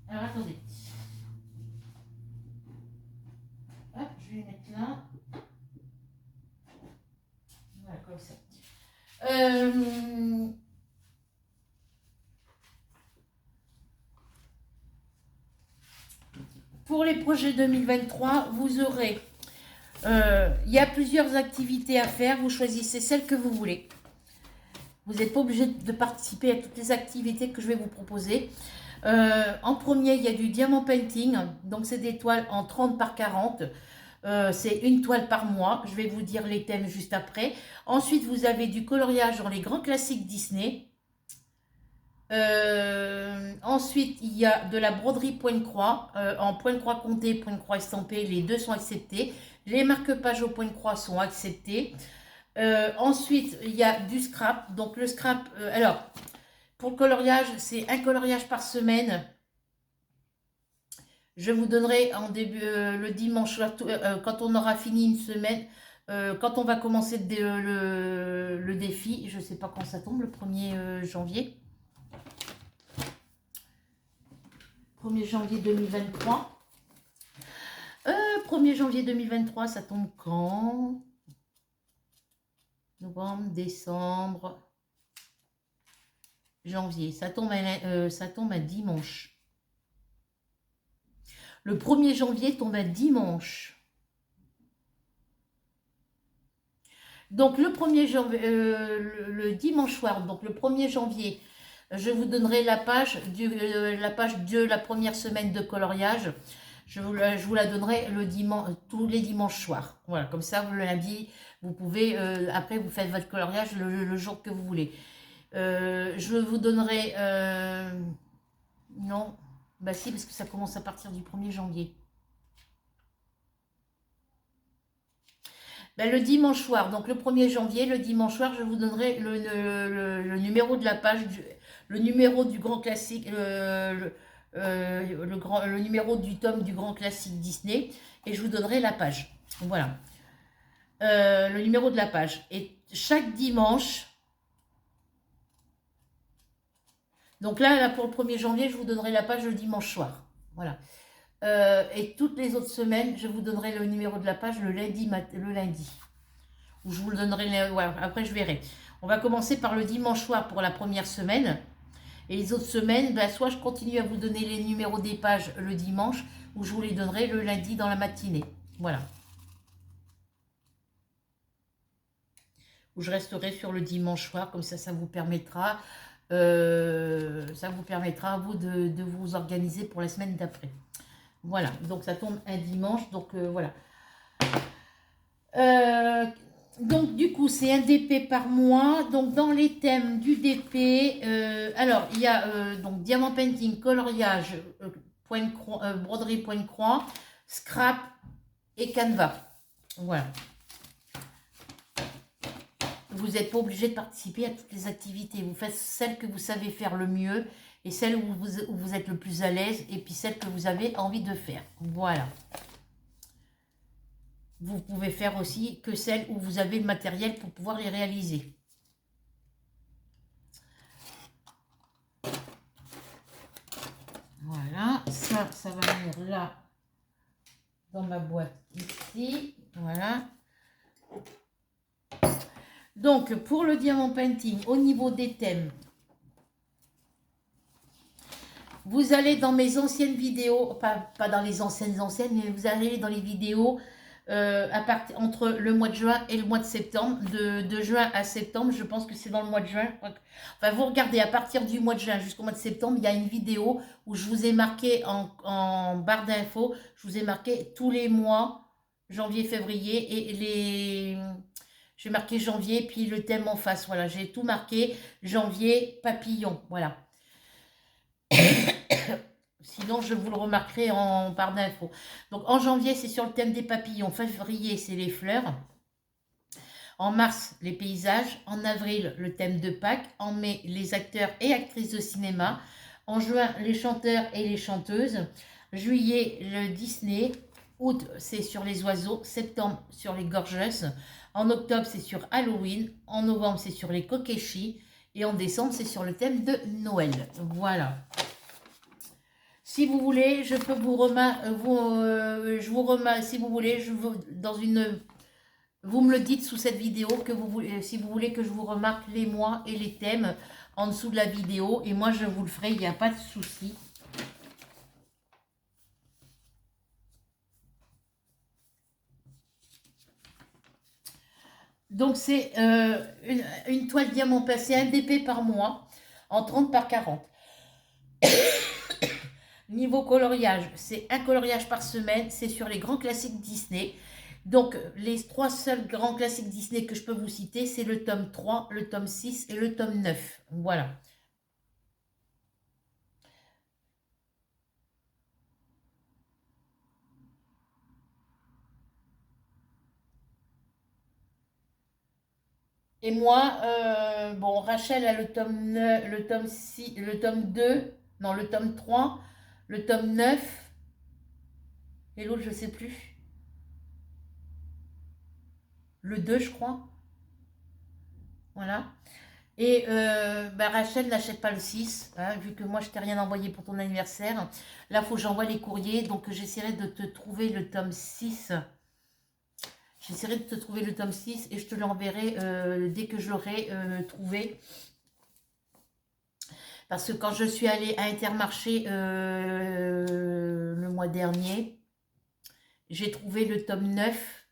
Alors attendez. Hop, je vais les mettre là. Voilà, comme ça. Pour les projets 2023, vous aurez. Il y a plusieurs activités à faire. Vous choisissez celle que vous voulez. Vous n'êtes pas obligé de participer à toutes les activités que je vais vous proposer. En premier, il y a du diamant painting. Donc, c'est des toiles en 30 par 40. C'est une toile par mois. Je vais vous dire les thèmes juste après. Ensuite, vous avez du coloriage dans les grands classiques Disney. Ensuite, il y a de la broderie point-croix, en point-croix compté, point-croix estampé, les deux sont acceptés. Les marque-pages au point-croix sont acceptés. Ensuite, il y a du scrap. Donc le scrap, alors, pour le coloriage, c'est un coloriage par semaine. Je vous donnerai en début, le dimanche, quand on aura fini une semaine, quand on va commencer le défi. Je ne sais pas quand ça tombe, le 1er janvier. 1er janvier 2023. 1er janvier 2023, ça tombe quand? Novembre, décembre, janvier. Ça tombe un dimanche. Le 1er janvier tombe un dimanche. Donc le 1er janvier, le dimanche soir, donc le 1er janvier, je vous donnerai la page de la première semaine de coloriage. Je vous la donnerai le dimanche, tous les dimanches soirs. Voilà, comme ça, le lundi, vous pouvez, après, vous faites votre coloriage le jour que vous voulez. Je vous donnerai... non, bah si, parce que ça commence à partir du 1er janvier. Ben, le dimanche soir, donc le 1er janvier, le dimanche soir, je vous donnerai le numéro de la page, le numéro du grand classique, le numéro du tome du grand classique Disney, et je vous donnerai la page. Voilà. Le numéro de la page. Et chaque dimanche, donc là pour le 1er janvier, je vous donnerai la page le dimanche soir. Voilà. Et toutes les autres semaines, je vous donnerai le numéro de la page le lundi. Ou je vous le donnerai, ouais, après je verrai. On va commencer par le dimanche soir pour la première semaine. Et les autres semaines, ben, soit je continue à vous donner les numéros des pages le dimanche, ou je vous les donnerai le lundi dans la matinée. Voilà. Ou je resterai sur le dimanche soir, comme ça vous permettra... à vous de vous organiser pour la semaine d'après. Voilà, donc ça tombe un dimanche, donc voilà. Donc du coup, c'est un DP par mois. Donc dans les thèmes du DP, alors il y a donc diamant painting, coloriage, broderie point de croix, scrap et canevas. Voilà. Vous n'êtes pas obligé de participer à toutes les activités. Vous faites celles que vous savez faire le mieux et celles où vous êtes le plus à l'aise et puis celles que vous avez envie de faire. Voilà. Vous pouvez faire aussi que celles où vous avez le matériel pour pouvoir les réaliser. Voilà, ça va venir là, dans ma boîte ici. Voilà. Donc, pour le diamant painting, au niveau des thèmes, vous allez dans mes anciennes vidéos, pas dans les anciennes, mais vous allez dans les vidéos entre le mois de juin et le mois de septembre. De juin à septembre, je pense que c'est dans le mois de juin. Enfin, vous regardez, à partir du mois de juin jusqu'au mois de septembre, il y a une vidéo où je vous ai marqué en barre d'infos, je vous ai marqué tous les mois, janvier, février, et les... J'ai marqué janvier, puis le thème en face. Voilà, j'ai tout marqué. Janvier, papillon. Voilà. Sinon, je vous le remarquerai en barre d'infos. Donc, en janvier, c'est sur le thème des papillons. Février, c'est les fleurs. En mars, les paysages. En avril, le thème de Pâques. En mai, les acteurs et actrices de cinéma. En juin, les chanteurs et les chanteuses. Juillet, le Disney. Août, c'est sur les oiseaux. Septembre, sur les gorgeuses. En octobre, c'est sur Halloween. En novembre, c'est sur les kokeshi. Et en décembre, c'est sur le thème de Noël. Voilà. Si vous voulez, je peux vous remarquer, si vous voulez, vous me le dites sous cette vidéo, si vous voulez que je vous remarque les mois et les thèmes en dessous de la vidéo. Et moi, je vous le ferai, il n'y a pas de souci. Donc, c'est une toile diamant passée, un DP par mois, en 30 par 40. Niveau coloriage, c'est un coloriage par semaine, c'est sur les grands classiques Disney. Donc, les 3 seuls grands classiques Disney que je peux vous citer, c'est le tome 3, le tome 6 et le tome 9. Voilà. Et moi, bon, Rachel a le tome 9, le tome 6, le tome 2, non, le tome 3, le tome 9, et l'autre, je ne sais plus. Le 2, je crois. Voilà. Et Rachel n'achète pas le 6, hein, vu que moi, je t'ai rien envoyé pour ton anniversaire. Là, il faut que j'envoie les courriers, donc j'essaierai de te trouver le tome 6. J'essaierai de te trouver le tome 6 et je te l'enverrai dès que je l'aurai trouvé. Parce que quand je suis allée à Intermarché le mois dernier, j'ai trouvé le tome 9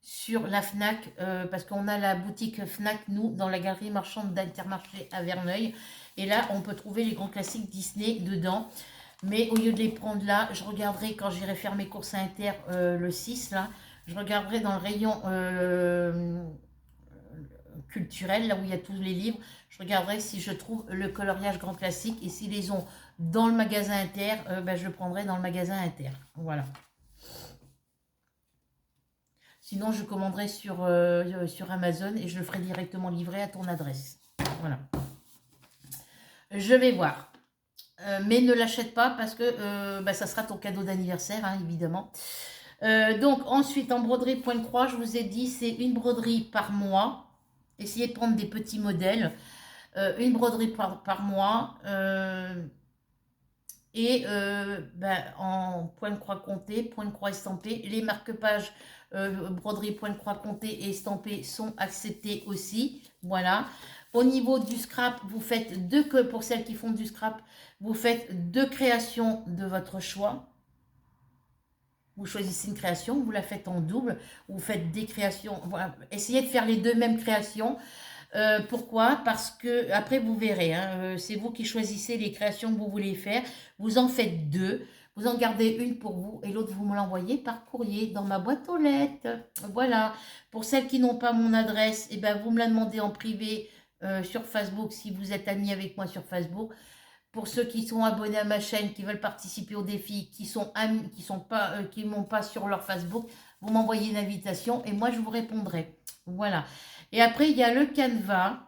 sur la FNAC, parce qu'on a la boutique FNAC, nous, dans la galerie marchande d'Intermarché à Verneuil. Et là, on peut trouver les grands classiques Disney dedans. Mais au lieu de les prendre là, je regarderai quand j'irai faire mes courses à Inter le 6, là. Je regarderai dans le rayon culturel, là où il y a tous les livres. Je regarderai si je trouve le coloriage grand classique. Et s'ils les ont dans le magasin Inter, ben, je le prendrai dans le magasin Inter. Voilà. Sinon, je commanderai sur Amazon et je le ferai directement livrer à ton adresse. Voilà. Je vais voir. Mais ne l'achète pas parce que bah, ça sera ton cadeau d'anniversaire, hein, évidemment. Donc, ensuite, en broderie Pointe Croix, je vous ai dit, c'est une broderie par mois. Essayez de prendre des petits modèles. Une broderie par mois. Ben, en Pointe Croix comptée, Pointe Croix estampée. Les marque-pages broderie Pointe Croix comptée et estampée sont acceptés aussi. Voilà. Au niveau du scrap, vous faites pour celles qui font du scrap, vous faites 2 créations de votre choix. Vous choisissez une création, vous la faites en double, vous faites des créations. Voilà. Essayez de faire les 2 mêmes créations. Pourquoi? Parce que, après vous verrez, hein, c'est vous qui choisissez les créations que vous voulez faire. Vous en faites 2. Vous en gardez une pour vous et l'autre, vous me l'envoyez par courrier dans ma boîte aux lettres. Voilà. Pour celles qui n'ont pas mon adresse, eh ben, vous me la demandez en privé sur Facebook si vous êtes amis avec moi sur Facebook. Pour ceux qui sont abonnés à ma chaîne, qui veulent participer au défi, qui sont amis, qui m'ont pas sur leur Facebook, vous m'envoyez une invitation et moi je vous répondrai. Voilà. Et après il y a le canevas.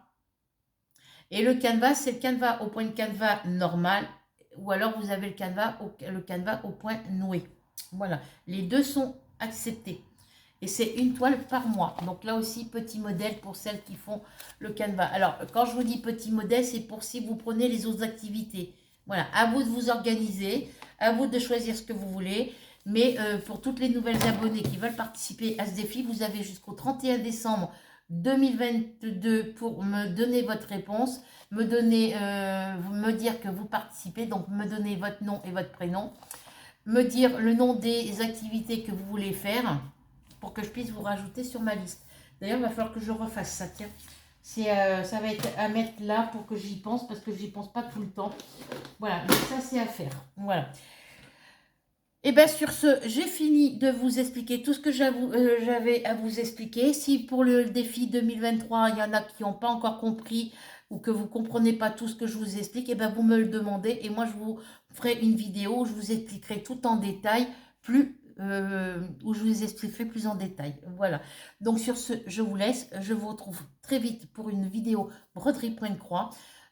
Et le canevas, c'est le canevas au point de canevas normal, ou alors vous avez le canevas au point noué. Voilà. Les 2 sont acceptés. Et c'est une toile par mois. Donc là aussi, petit modèle pour celles qui font le canevas. Alors, quand je vous dis petit modèle, c'est pour si vous prenez les autres activités. Voilà, à vous de vous organiser, à vous de choisir ce que vous voulez. Mais pour toutes les nouvelles abonnées qui veulent participer à ce défi, vous avez jusqu'au 31 décembre 2022 pour me donner votre réponse, me dire que vous participez, donc me donner votre nom et votre prénom, me dire le nom des activités que vous voulez faire, pour que je puisse vous rajouter sur ma liste. D'ailleurs, il va falloir que je refasse ça, tiens. Ça va être à mettre là pour que j'y pense, parce que j'y pense pas tout le temps. Voilà, donc ça c'est à faire. Voilà. Et bien sur ce, j'ai fini de vous expliquer tout ce que j'avais à vous expliquer. Si pour le défi 2023, il y en a qui n'ont pas encore compris ou que vous ne comprenez pas tout ce que je vous explique, et bien vous me le demandez et moi je vous ferai une vidéo où je vous expliquerai tout en détail, où je vous expliquerai plus en détail. Voilà. Donc sur ce, je vous laisse. Je vous retrouve très vite pour une vidéo broderie Pointe Croix.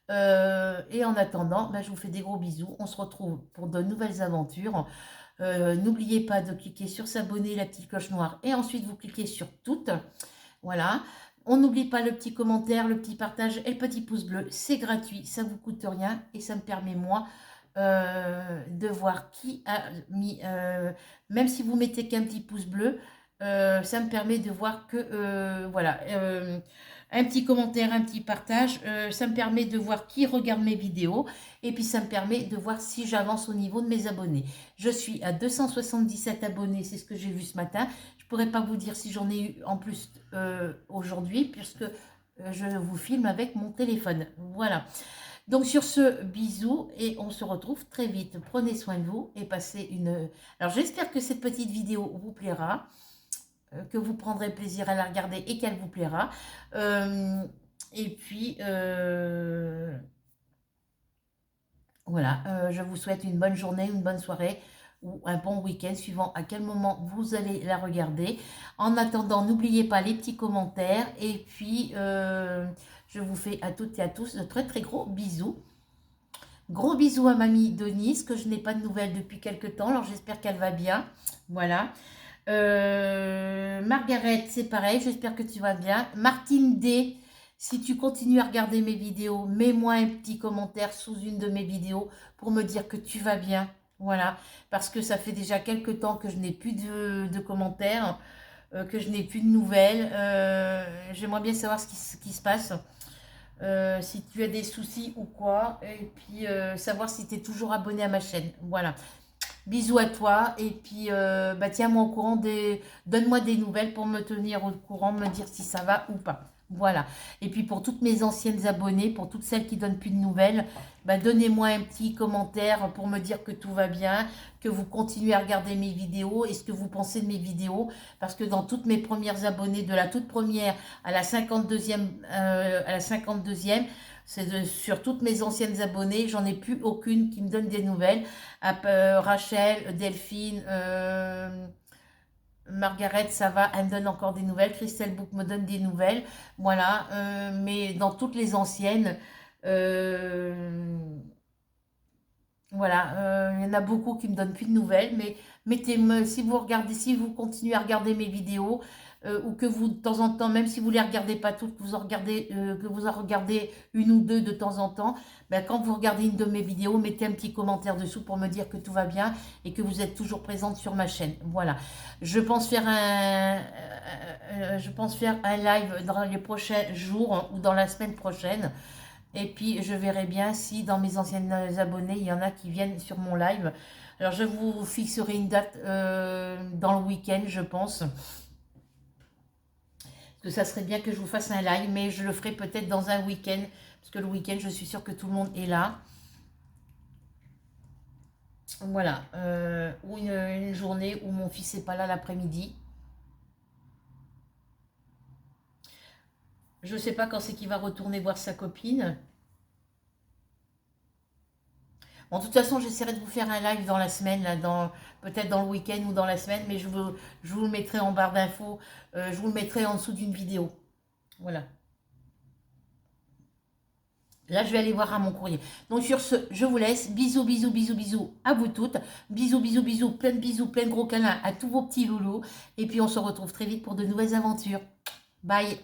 Et en attendant, ben, je vous fais des gros bisous. On se retrouve pour de nouvelles aventures. N'oubliez pas de cliquer sur s'abonner, la petite cloche noire, et ensuite vous cliquez sur toutes. Voilà. On n'oublie pas le petit commentaire, le petit partage et le petit pouce bleu. C'est gratuit, ça ne vous coûte rien et ça me permet moi de voir qui a mis, même si vous mettez qu'un petit pouce bleu, ça me permet de voir que, voilà, un petit commentaire, un petit partage, ça me permet de voir qui regarde mes vidéos et puis ça me permet de voir si j'avance au niveau de mes abonnés. Je suis à 277 abonnés, c'est ce que j'ai vu ce matin. Je ne pourrais pas vous dire si j'en ai eu en plus aujourd'hui puisque je vous filme avec mon téléphone. Voilà. Donc sur ce, bisous et on se retrouve très vite. Prenez soin de vous et passez une... Alors j'espère que cette petite vidéo vous plaira, que vous prendrez plaisir à la regarder et qu'elle vous plaira. Et puis, voilà, je vous souhaite une bonne journée, une bonne soirée ou un bon week-end, suivant à quel moment vous allez la regarder. En attendant, n'oubliez pas les petits commentaires et puis... je vous fais à toutes et à tous de très très gros bisous. Gros bisous à mamie Denise, que je n'ai pas de nouvelles depuis quelques temps. Alors j'espère qu'elle va bien. Voilà. Margaret, c'est pareil. J'espère que tu vas bien. Martine D, si tu continues à regarder mes vidéos, mets-moi un petit commentaire sous une de mes vidéos pour me dire que tu vas bien. Voilà. Parce que ça fait déjà quelques temps que je n'ai plus de commentaires, que je n'ai plus de nouvelles. J'aimerais bien savoir ce qui se passe. Si tu as des soucis ou quoi, et puis savoir si tu es toujours abonné à ma chaîne. Voilà. Bisous à toi. Et puis, bah, tiens-moi au courant, donne-moi des nouvelles pour me tenir au courant, me dire si ça va ou pas. Voilà. Et puis pour toutes mes anciennes abonnées, pour toutes celles qui donnent plus de nouvelles, bah, donnez-moi un petit commentaire pour me dire que tout va bien, que vous continuez à regarder mes vidéos et ce que vous pensez de mes vidéos. Parce que dans toutes mes premières abonnées, de la toute première à la 52e, sur toutes mes anciennes abonnées, j'en ai plus aucune qui me donne des nouvelles. Rachel, Delphine, Margaret, ça va, elle me donne encore des nouvelles. Christelle Book me donne des nouvelles. Voilà, mais dans toutes les anciennes, euh, voilà, il y en a beaucoup qui me donnent plus de nouvelles, mais mettez-moi, si vous regardez, si vous continuez à regarder mes vidéos, ou que vous, de temps en temps, même si vous ne les regardez pas toutes, que vous en regardez une ou deux de temps en temps, ben, quand vous regardez une de mes vidéos, mettez un petit commentaire dessous pour me dire que tout va bien et que vous êtes toujours présente sur ma chaîne. Voilà. Je pense faire un live dans les prochains jours ou dans la semaine prochaine. Et puis, je verrai bien si dans mes anciennes abonnés, il y en a qui viennent sur mon live. Alors, je vous fixerai une date dans le week-end, je pense. Parce que ça serait bien que je vous fasse un live, mais je le ferai peut-être dans un week-end. Parce que le week-end, je suis sûre que tout le monde est là. Voilà. Ou une journée où mon fils n'est pas là l'après-midi. Je ne sais pas quand c'est qu'il va retourner voir sa copine. Bon, de toute façon, j'essaierai de vous faire un live dans la semaine, là, peut-être dans le week-end ou dans la semaine, mais je vous le mettrai en barre d'infos, je vous le mettrai en dessous d'une vidéo. Voilà. Là, je vais aller voir à mon courrier. Donc, sur ce, je vous laisse. Bisous, bisous, bisous, bisous à vous toutes. Bisous, bisous, bisous, plein de gros câlins à tous vos petits loulous. Et puis, on se retrouve très vite pour de nouvelles aventures. Bye.